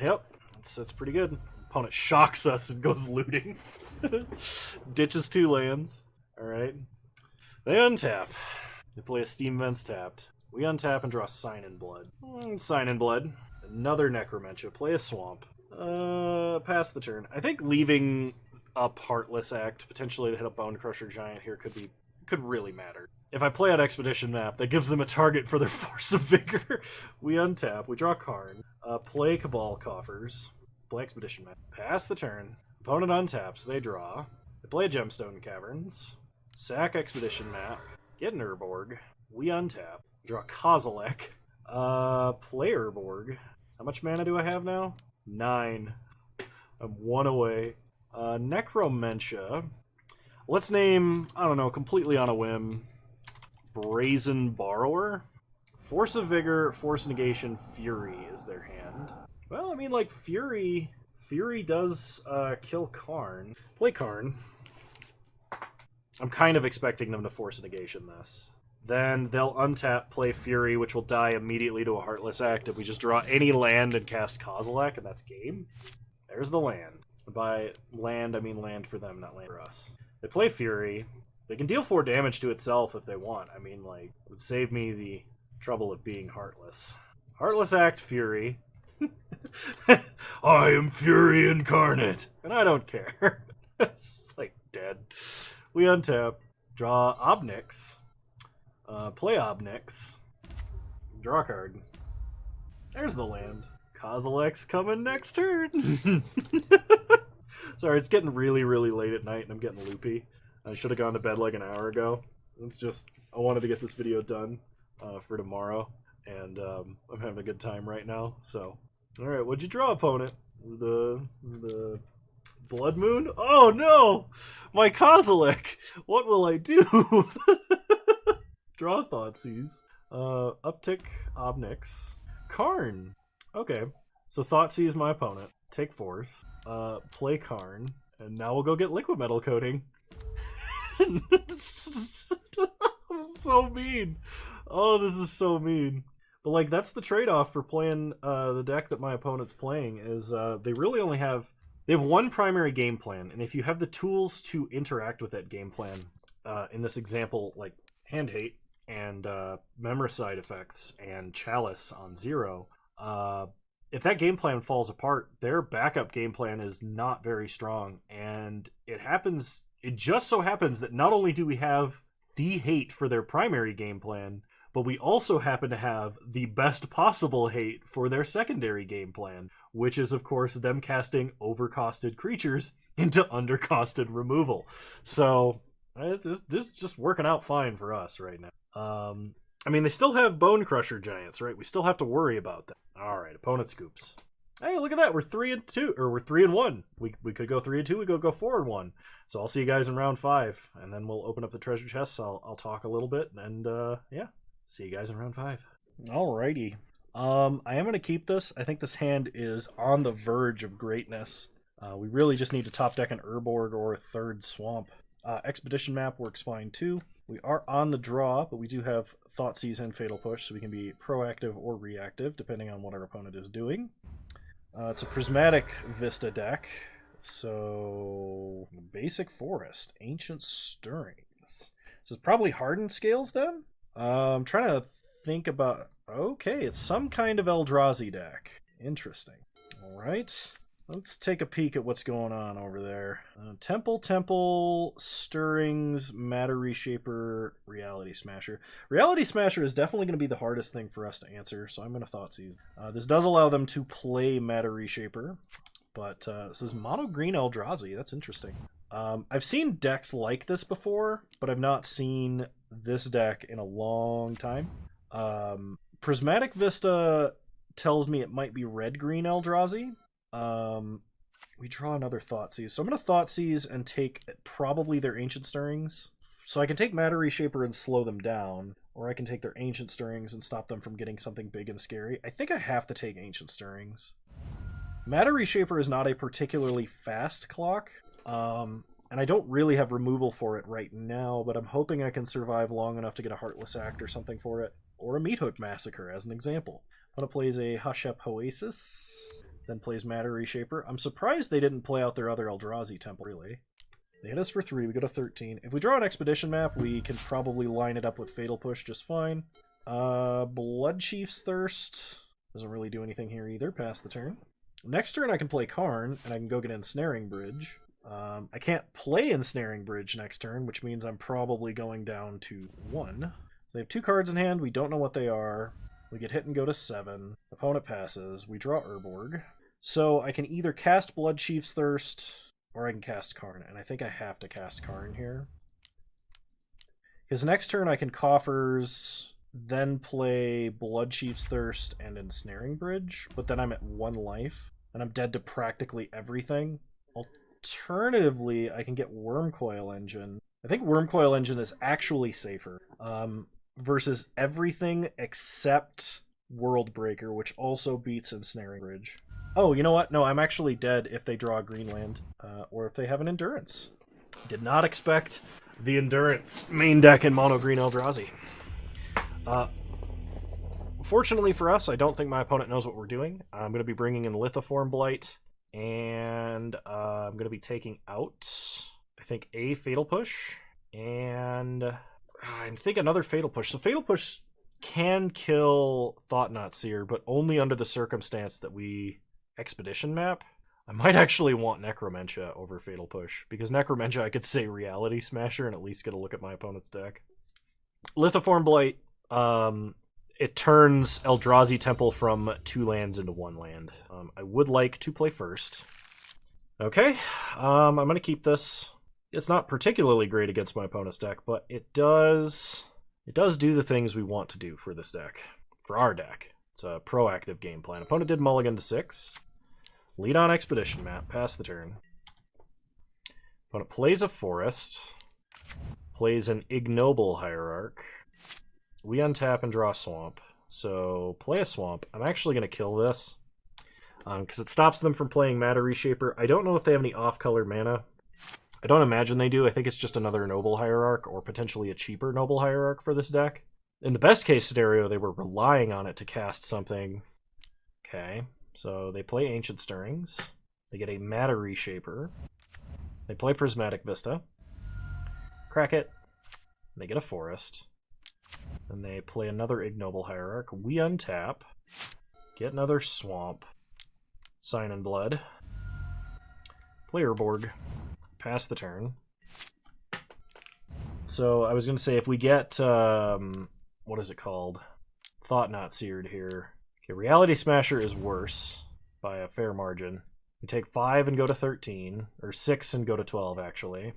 Speaker 1: Yep, that's pretty good. Opponent shocks us and goes looting. Ditches 2 lands. Alright. They untap. They play a Steam Vents tapped. We untap and draw Sign in Blood. Sign in Blood. Another Necromentia. Play a Swamp. Pass the turn. I think leaving up Heartless Act, potentially to hit a Bone Crusher Giant here, could really matter. If I play out Expedition Map, that gives them a target for their Force of Vigor. We untap. We draw Karn. Play Cabal Coffers. Play Expedition Map. Pass the turn. Opponent untaps. They draw. They play Gemstone Caverns. Sack Expedition Map. Get an Urborg. We untap. Draw Kozilek. Play Urborg. How much mana do I have now? 9. I'm 1 away. Necromentia. Let's name, I don't know, completely on a whim, Brazen Borrower. Force of Vigor, Force Negation, Fury is their hand. Well, I mean, like, Fury does kill Karn. Play Karn. I'm kind of expecting them to Force Negation this. Then they'll untap, play Fury, which will die immediately to a Heartless Act if we just draw any land and cast Kozilek, and that's game. There's the land. By land, I mean land for them, not land for us. They play Fury. They can deal 4 damage to itself if they want. I mean, like, it would save me the trouble of being Heartless. Heartless Act, Fury. I am Fury incarnate! And I don't care. It's, like, dead. We untap. Draw Ob Nix. Play Ob Nix. Draw a card. There's the land. Kozilek's coming next turn. Sorry, it's getting really, really late at night and I'm getting loopy. I should have gone to bed like an hour ago. It's just, I wanted to get this video done for tomorrow, and I'm having a good time right now. So, alright, what'd you draw, opponent? The Blood Moon? Oh no! My Kozilek! What will I do? Draw Thoughtseize. Uptick Ob Nix. Karn. Okay. So Thoughtseize my opponent. Take Force. Play Karn. And now we'll go get Liquimetal Coating. This is so mean. Oh, this is so mean. But, like, that's the trade-off for playing the deck that my opponent's playing, is they really only have... They have one primary game plan, and if you have the tools to interact with that game plan, in this example, like Hand Hate and Memoricide effects and Chalice on 0, if that game plan falls apart, their backup game plan is not very strong, and it just so happens that not only do we have the hate for their primary game plan, but we also happen to have the best possible hate for their secondary game plan, which is, of course, them casting overcosted creatures into undercosted removal. So, this is just working out fine for us right now. I mean, they still have Bone Crusher Giants, right? We still have to worry about that. Alright, opponent scoops. Hey, look at that, we're 3-2, or we're 3-1. We could go 3-2, we could go 4-1. So I'll see you guys in round 5, and then we'll open up the treasure chests. I'll talk a little bit, and yeah. See you guys in round 5. Alrighty. I am going to keep this. I think this hand is on the verge of greatness. We really just need to top deck an Urborg or a 3rd Swamp. Expedition Map works fine too. We are on the draw, but we do have Thoughtseize and Fatal Push, so we can be proactive or reactive, depending on what our opponent is doing. It's a Prismatic Vista deck. So, Basic Forest, Ancient Stirrings. So it's probably Hardened Scales then? I'm trying to think about... Okay, it's some kind of Eldrazi deck. Interesting. Alright. Let's take a peek at what's going on over there. Temple, Stirrings, Matter Reshaper, Reality Smasher. Reality Smasher is definitely going to be the hardest thing for us to answer, so I'm going to Thoughtseize. This does allow them to play Matter Reshaper, but this is Mono Green Eldrazi. That's interesting. I've seen decks like this before, but I've not seen this deck in a long time. Prismatic Vista tells me it might be red-green Eldrazi. We draw another Thoughtseize. So I'm going to Thoughtseize and take probably their Ancient Stirrings. So I can take Matter Reshaper and slow them down, or I can take their Ancient Stirrings and stop them from getting something big and scary. I think I have to take Ancient Stirrings. Matter Reshaper is not a particularly fast clock, and I don't really have removal for it right now, but I'm hoping I can survive long enough to get a Heartless Act or something for it, or a Meathook Massacre as an example. Opponent plays a Hush Up Oasis. then plays Matter Reshaper. I'm surprised they didn't play out their other Eldrazi Temple, really. They hit us for 3, we go to 13. If we draw an Expedition map, we can probably line it up with Fatal Push just fine. Bloodchief's Thirst doesn't really do anything here either, pass the turn. Next turn I can play Karn, and I can go get Ensnaring Bridge. I can't play Ensnaring Bridge next turn, which means I'm probably going down to 1. They have 2 cards in hand, we don't know what they are. We get hit and go to 7. Opponent passes, we draw Urborg. So I can either cast Bloodchief's Thirst, or I can cast Karn, and I think I have to cast Karn here. Because next turn I can Coffers, then play Bloodchief's Thirst and Ensnaring Bridge, but then I'm at 1 life, and I'm dead to practically everything. Alternatively, I can get Wurmcoil Engine. I think Wurmcoil Engine is actually safer versus everything except World Breaker, which also beats Ensnaring Bridge. Oh, you know what? No, I'm actually dead if they draw a green land, or if they have an Endurance. Did not expect the Endurance main deck in mono green Eldrazi. Fortunately for us, I don't think my opponent knows what we're doing. I'm going to be bringing in Lithoform Blight, and I'm going to be taking out, I think, a Fatal Push, and I think another Fatal Push. So Fatal Push can kill Thoughtseer, but only under the circumstance that we Expedition map. I might actually want Necromentia over Fatal Push, because Necromentia I could say Reality Smasher and at least get a look at my opponent's deck. Lithoform Blight, it turns Eldrazi Temple from 2 lands into 1 land. I would like to play first. Okay, I'm going to keep this. It's not particularly great against my opponent's deck, but it does do the things we want to do for this deck. For our deck. It's a proactive game plan. Opponent did mulligan to 6. Lead on Expedition map, pass the turn. Opponent plays a Forest. Plays an Ignoble Hierarch. We untap and draw a Swamp. So, play a Swamp. I'm actually going to kill this, because it stops them from playing Matter Reshaper. I don't know if they have any off-color mana. I don't imagine they do. I think it's just another Noble Hierarch, or potentially a cheaper Noble Hierarch for this deck. In the best case scenario, they were relying on it to cast something. Okay, so they play Ancient Stirrings. They get a Matter Reshaper. They play Prismatic Vista. Crack it. They get a Forest. And they play another Ignoble Hierarch. We untap. Get another Swamp. Sign in Blood. Play Urborg. Pass the turn. So I was going to say, if we get, what is it called? Thought Not Seared here. Okay, Reality Smasher is worse by a fair margin. We take 5 and go to 13, or 6 and go to 12, actually.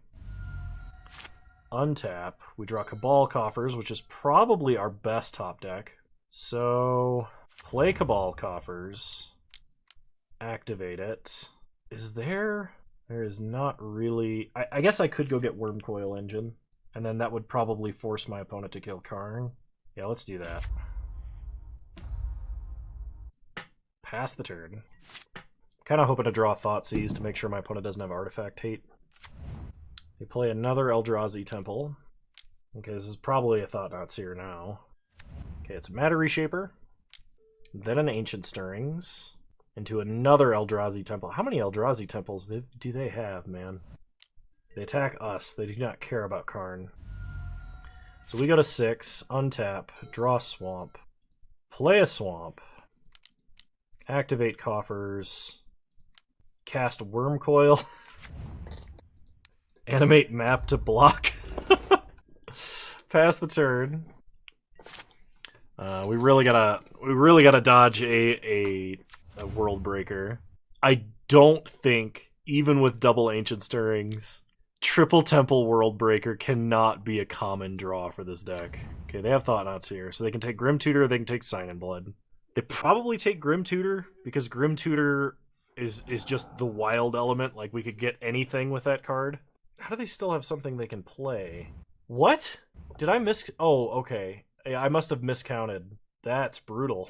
Speaker 1: Untap. We draw Cabal Coffers, which is probably our best top deck. So, play Cabal Coffers. Activate it. Is there... There is not really... I guess I could go get Wurmcoil Engine, and then that would probably force my opponent to kill Karn. Yeah, let's do that. Pass the turn. Kind of hoping to draw Thoughtseize to make sure my opponent doesn't have Artifact Hate. They play another Eldrazi Temple. Okay, this is probably a Thoughtseer now. Okay, it's a Matter Reshaper. Then an Ancient Stirrings. Into another Eldrazi Temple. How many Eldrazi Temples do they have, man? They attack us. They do not care about Karn. So we go to 6, untap, draw Swamp, play a Swamp, activate Coffers, cast Wurmcoil, animate map to block, pass the turn. We really gotta dodge a World Breaker. I don't think, even with double Ancient Stirrings, Triple Temple World Breaker cannot be a common draw for this deck. Okay, they have Thought-Knots here, so they can take Grim Tutor, they can take Sign in Blood. They probably take Grim Tutor, because Grim Tutor is just the wild element, like we could get anything with that card. How do they still have something they can play? What? Did I miss... Oh, okay. I must have miscounted. That's brutal.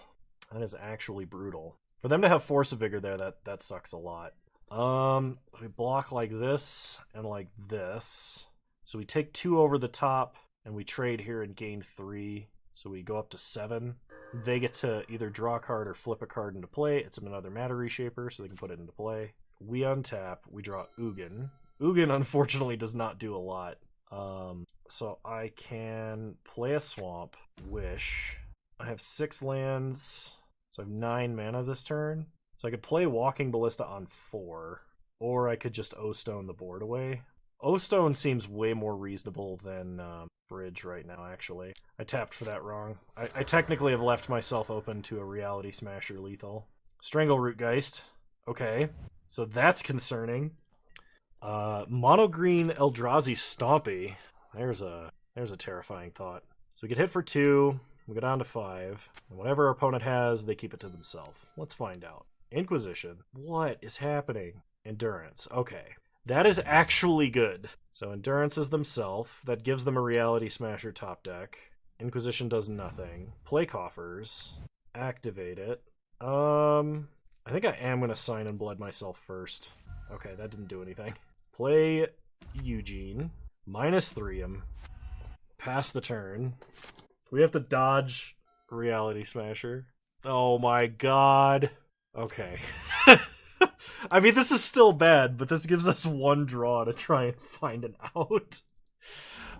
Speaker 1: That is actually brutal. For them to have Force of Vigor there, that sucks a lot. We block like this and like this. So we take 2 over the top, and we trade here and gain 3. So we go up to 7. They get to either draw a card or flip a card into play. It's another mana reshaper, so they can put it into play. We untap. We draw Ugin. Ugin, unfortunately, does not do a lot. So I can play a swamp. Wish. I have 6 lands, so I have 9 mana this turn. So I could play Walking Ballista on 4, or I could just O-Stone the board away. O-Stone seems way more reasonable than Bridge right now, actually. I tapped for that wrong. I technically have left myself open to a Reality Smasher lethal. Strangleroot Geist. Okay, so that's concerning. Mono green Eldrazi Stompy. There's a terrifying thought. So we get hit for 2. We go down to 5. And whatever our opponent has, they keep it to themselves. Let's find out. Inquisition. What is happening? Endurance. Okay. That is actually good. So Endurance is themselves. That gives them a Reality Smasher top deck. Inquisition does nothing. Play Coffers. Activate it. I think I am going to Sign and Blood myself first. Okay, that didn't do anything. Play Ugin. -3 him. Pass the turn. We have to dodge Reality Smasher. Oh my god. Okay. I mean, this is still bad, but this gives us 1 draw to try and find an out.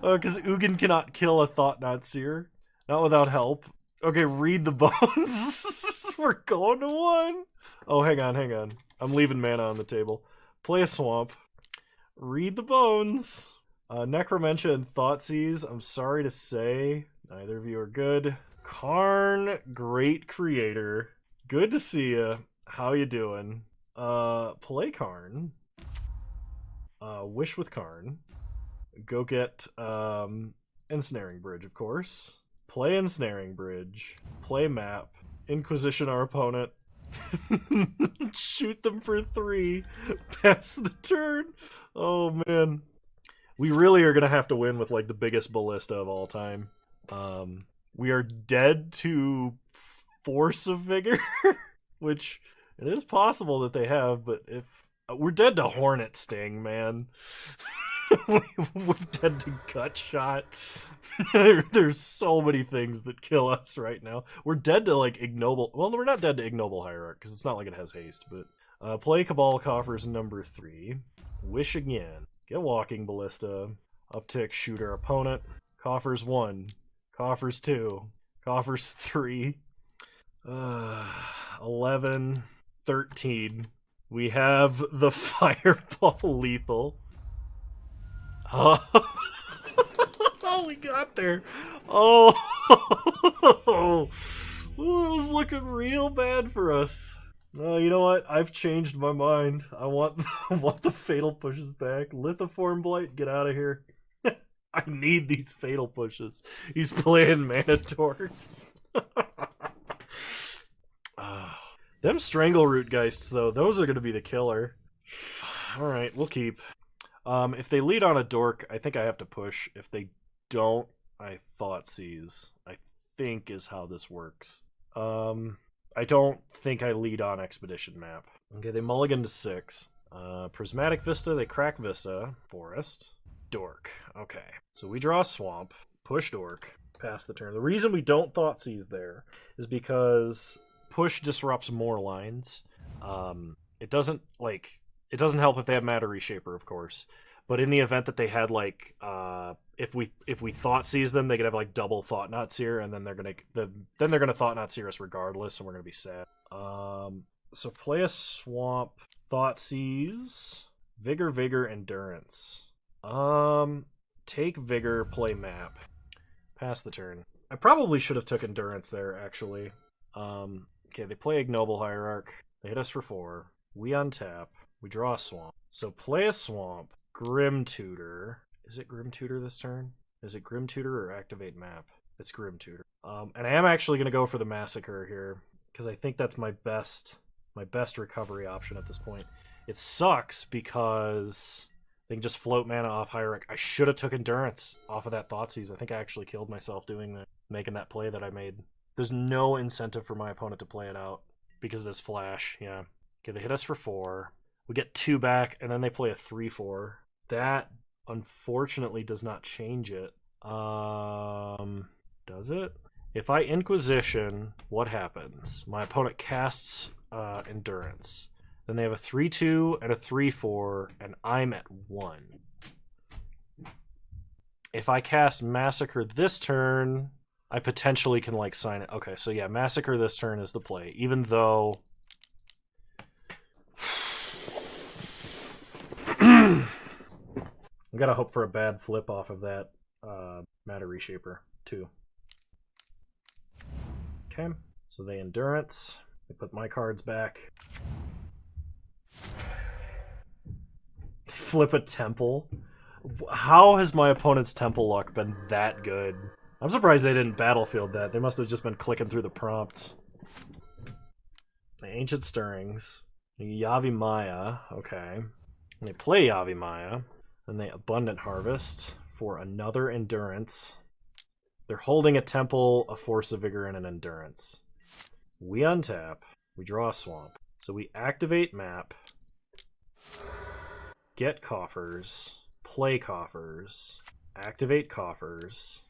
Speaker 1: Because Ugin cannot kill a Thoughtseize. Not without help. Okay, read the bones. We're going to 1. Oh, hang on. I'm leaving mana on the table. Play a swamp. Read the bones. Necromentia and Thoughtseize, I'm sorry to say, neither of you are good. Karn, great creator. Good to see ya. How you doing? Play Karn. Wish with Karn. Go get Ensnaring Bridge, of course. Play Ensnaring Bridge. Play map. Inquisition our opponent. Shoot them for 3. Pass the turn. Oh man. We really are gonna have to win with like the biggest ballista of all time. We are dead to Force of Vigor, which it is possible that they have, but if we're dead to Hornet Sting, man. We're dead to Gut Shot. There's so many things that kill us right now. We're dead to like Ignoble. Well, we're not dead to Ignoble Hierarch because it's not like it has haste. But play Cabal Coffers number 3. Wish again. Get Walking Ballista. Uptick, shoot our opponent. Coffers 1. Coffers 2. Coffers 3. 11. 13. We have the Fireball lethal. Oh, we got there. Oh, it was looking real bad for us. You know what? I've changed my mind. I want the fatal pushes back. Lithoform Blight, get out of here. I need these fatal pushes. He's playing Manitors. Them Strangleroot Geists, though, those are going to be the killer. Alright, we'll keep. If they lead on a dork, I think I have to push. If they don't, I Thoughtseize. I think is how this works. I don't think I lead on Expedition map. Okay, they mulligan to 6. Prismatic Vista, they crack Vista. Forest. Dork. Okay. So we draw a Swamp. Push Dork. Pass the turn. The reason we don't Thoughtseize there is because push disrupts more lines. It doesn't help if they have Matter Reshaper, of course. But in the event that they had like if we Thoughtseize them, they could have like double Thought-Knot-Seer, and then they're gonna Thought-Knot-Seer us regardless, and we're gonna be sad. So play a Swamp, Thoughtseize, Vigor, Endurance. Take Vigor, play Map. Pass the turn. I probably should have took Endurance there, actually. Okay, they play Ignoble Hierarch. They hit us for 4. We untap. We draw a Swamp. So play a Swamp. Grim Tutor. Is it Grim Tutor this turn? Is it Grim Tutor or Activate Map? It's Grim Tutor. And I am actually going to go for the Massacre here, because I think that's my best recovery option at this point. It sucks because they can just float mana off Hierarch. I should have took Endurance off of that Thoughtseize. I think I actually killed myself doing that, making that play that I made. There's no incentive for my opponent to play it out because of this flash. Yeah. Okay, they hit us for 4. We get 2 back, and then they play a 3/4. That, unfortunately, does not change it. Does it? If I Inquisition, what happens? My opponent casts Endurance. Then they have a 3-2 and a 3-4, and I'm at 1. If I cast Massacre this turn, I potentially can, like, sign it. Okay, so yeah, Massacre this turn is the play, even though... I gotta hope for a bad flip off of that Matter Reshaper, too. Okay, so they Endurance. They put my cards back. Flip a Temple. How has my opponent's Temple luck been that good? I'm surprised they didn't Battlefield that. They must have just been clicking through the prompts. The Ancient Stirrings. Yawgmoth. Okay. They play Yawgmoth. Then they Abundant Harvest for another Endurance. They're holding a Temple, a Force of Vigor, and an Endurance. We untap. We draw a Swamp. So we activate Map. Get Coffers. Play Coffers. Activate Coffers.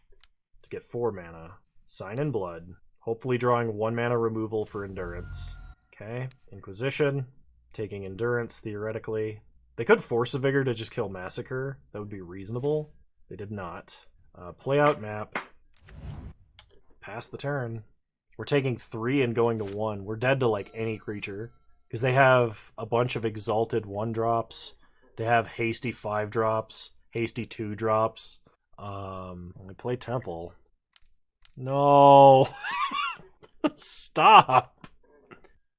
Speaker 1: To get 4 mana. Sign in Blood. Hopefully drawing 1 mana removal for Endurance. Okay. Inquisition. Taking Endurance, theoretically. They could Force of Vigor to just kill Massacre. That would be reasonable. They did not. Play out Map. Pass the turn. We're taking 3 and going to 1. We're dead to, like, any creature. Because they have a bunch of Exalted 1-drops. They have Hasty 5-drops. Hasty 2-drops. We play Temple. No! Stop!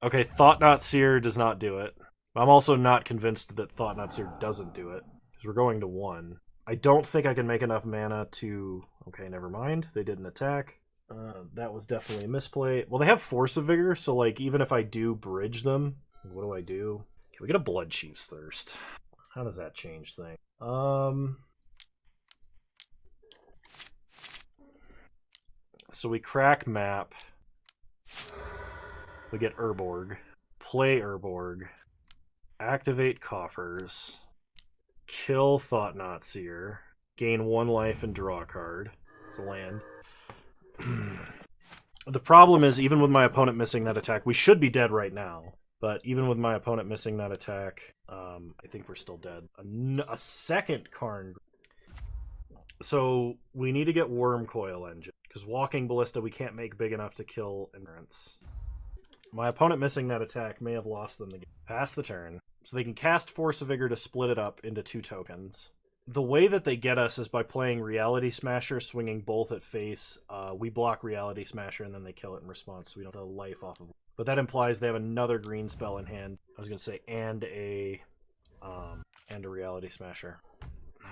Speaker 1: Okay, Thought-Knot Seer does not do it. I'm also not convinced that Thought-Knot Seer doesn't do it. Because we're going to 1. I don't think I can make enough mana to... Okay, never mind. They didn't attack. That was definitely a misplay. Well, they have Force of Vigor, so, like, even if I do bridge them, what do I do? Can we get a Bloodchief's Thirst? How does that change things? So we crack Map. We get Urborg. Play Urborg. Activate Coffers. Kill Thought-Knot Seer. Gain 1 life and draw a card. It's a land. The problem is, even with my opponent missing that attack, we should be dead right now. But even with my opponent missing that attack, I think we're still dead. A second Karn. So we need to get Wurmcoil Engine. Because Walking Ballista we can't make big enough to kill Endurance. My opponent missing that attack may have lost them the game. Pass the turn. So they can cast Force of Vigor to split it up into 2 tokens. The way that they get us is by playing Reality Smasher, swinging both at face. We block Reality Smasher, and then they kill it in response, so we don't have life off of it. But that implies they have another green spell in hand. I was going to say, and a Reality Smasher.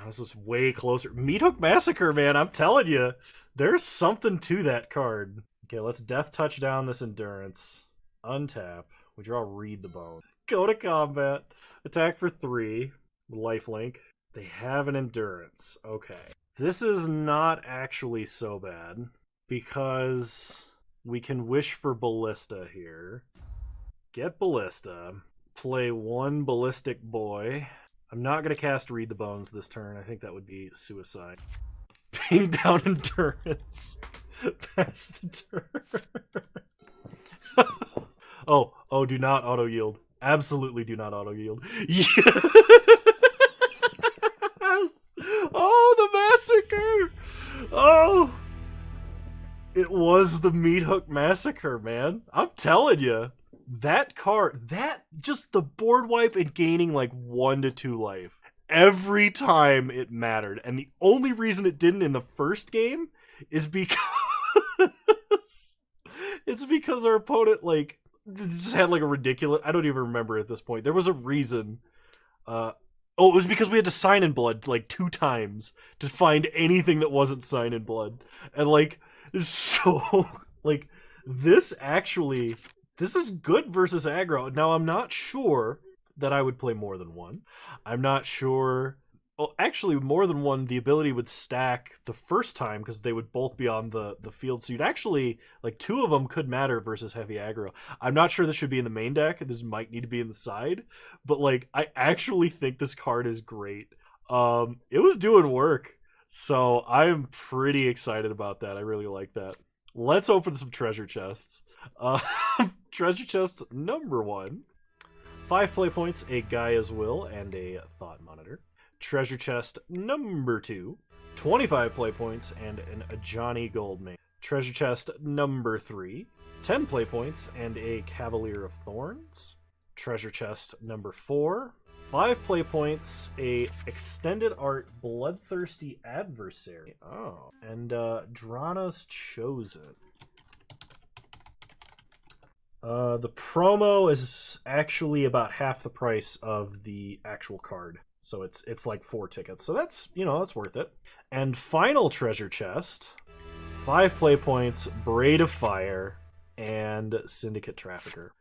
Speaker 1: This is way closer. Meathook Massacre, man, I'm telling you. There's something to that card. Okay, let's Death Touch down this Endurance. Untap. We draw Read the Bone. Go to combat. Attack for 3. Lifelink. They have an Endurance. Okay. This is not actually so bad, because we can wish for Ballista here. Get Ballista. Play 1 Ballistic Boy. I'm not going to cast Read the Bones this turn. I think that would be suicide. Ping down Endurance. Pass the turn. Oh, do not auto-yield. Absolutely do not auto-yield. Yes! Oh, the Massacre! Oh! It was the Meathook Massacre, man. I'm telling you. That card, just the board wipe and gaining like 1 to 2 life. Every time it mattered. And the only reason it didn't in the first game is because... it's because our opponent, like, just had like a ridiculous... I don't even remember at this point. There was a reason. It was because we had to sign in blood like 2 times to find anything that wasn't sign in blood. And like, so, like, this is good versus aggro. Now, I'm not sure that I would play more than 1. I'm not sure... Well, actually, more than 1, the ability would stack the first time because they would both be on the field. So you'd actually... Like, 2 of them could matter versus heavy aggro. I'm not sure this should be in the main deck. This might need to be in the side. But, like, I actually think this card is great. It was doing work. So I'm pretty excited about that. I really like that. let's open some treasure chests. Treasure chest number 1. 5 play points, a Gaia's Will, and a Thought Monitor. Treasure chest number 2. 25 play points, and an Ajani Goldmane. Treasure chest number 3. 10 play points, and a Cavalier of Thorns. Treasure chest number 4. 5 play points, a Extended Art Bloodthirsty Adversary. Oh. And Drana's Chosen. The promo is actually about half the price of the actual card. So it's like 4 tickets. So that's, that's worth it. And final treasure chest. 5 play points, Braid of Fire, and Syndicate Trafficker.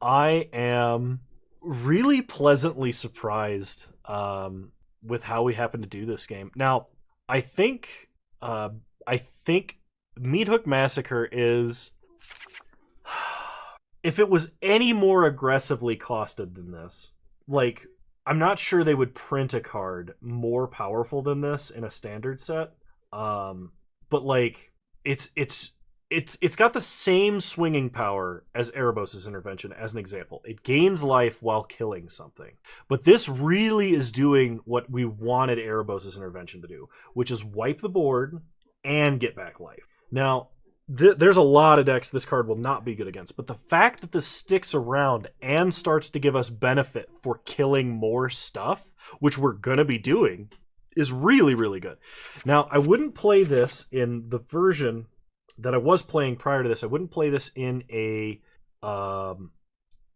Speaker 1: I am really pleasantly surprised with how we happen to do this game. Now, I think Meathook Massacre is, if it was any more aggressively costed than this, like, I'm not sure they would print a card more powerful than this in a standard set. But like, it's got the same swinging power as Erebos' Intervention, as an example. It gains life while killing something. But this really is doing what we wanted Erebos' Intervention to do, which is wipe the board and get back life. Now, there's a lot of decks this card will not be good against, but the fact that this sticks around and starts to give us benefit for killing more stuff, which we're going to be doing, is really, really good. Now, I wouldn't play this in the version that I was playing prior to this. I wouldn't play this in the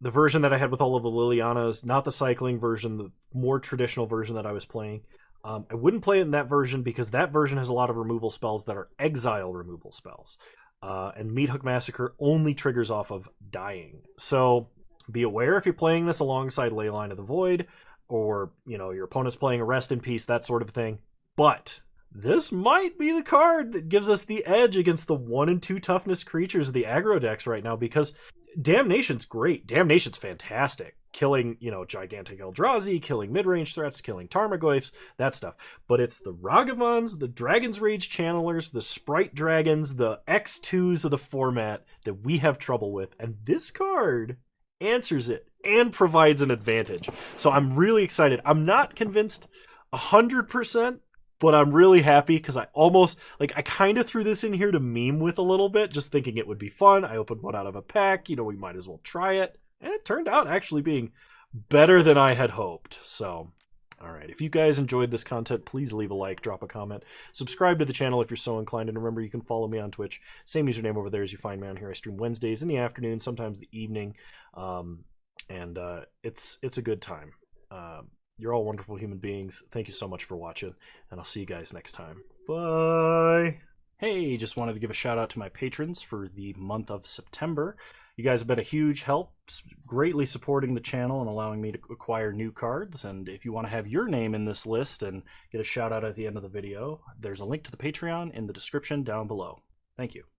Speaker 1: version that I had with all of the Lilianas, not the cycling version, the more traditional version that I was playing. I wouldn't play it in that version because that version has a lot of removal spells that are exile removal spells. And Meathook Massacre only triggers off of dying. So be aware if you're playing this alongside Leyline of the Void, or, your opponent's playing a Rest in Peace, that sort of thing. But this might be the card that gives us the edge against the 1 and 2 toughness creatures of the aggro decks right now, because Damnation's great. Damnation's fantastic. Killing, gigantic Eldrazi, killing mid-range threats, killing Tarmogoyfs, that stuff. But it's the Ragavans, the Dragon's Rage Channelers, the Sprite Dragons, the X2s of the format that we have trouble with. And this card answers it and provides an advantage. So I'm really excited. I'm not convinced 100%, but I'm really happy because I kind of threw this in here to meme with a little bit, just thinking it would be fun. I opened one out of a pack, we might as well try it. And it turned out actually being better than I had hoped. So, all right. If you guys enjoyed this content, please leave a like, drop a comment, subscribe to the channel if you're so inclined, and remember, you can follow me on Twitch. Same username over there as you find me on here. I stream Wednesdays in the afternoon, sometimes the evening, and it's a good time. You're all wonderful human beings. Thank you so much for watching, and I'll see you guys next time. Bye! Hey, just wanted to give a shout out to my patrons for the month of September. You guys have been a huge help, greatly supporting the channel and allowing me to acquire new cards. And if you want to have your name in this list and get a shout out at the end of the video, there's a link to the Patreon in the description down below. Thank you.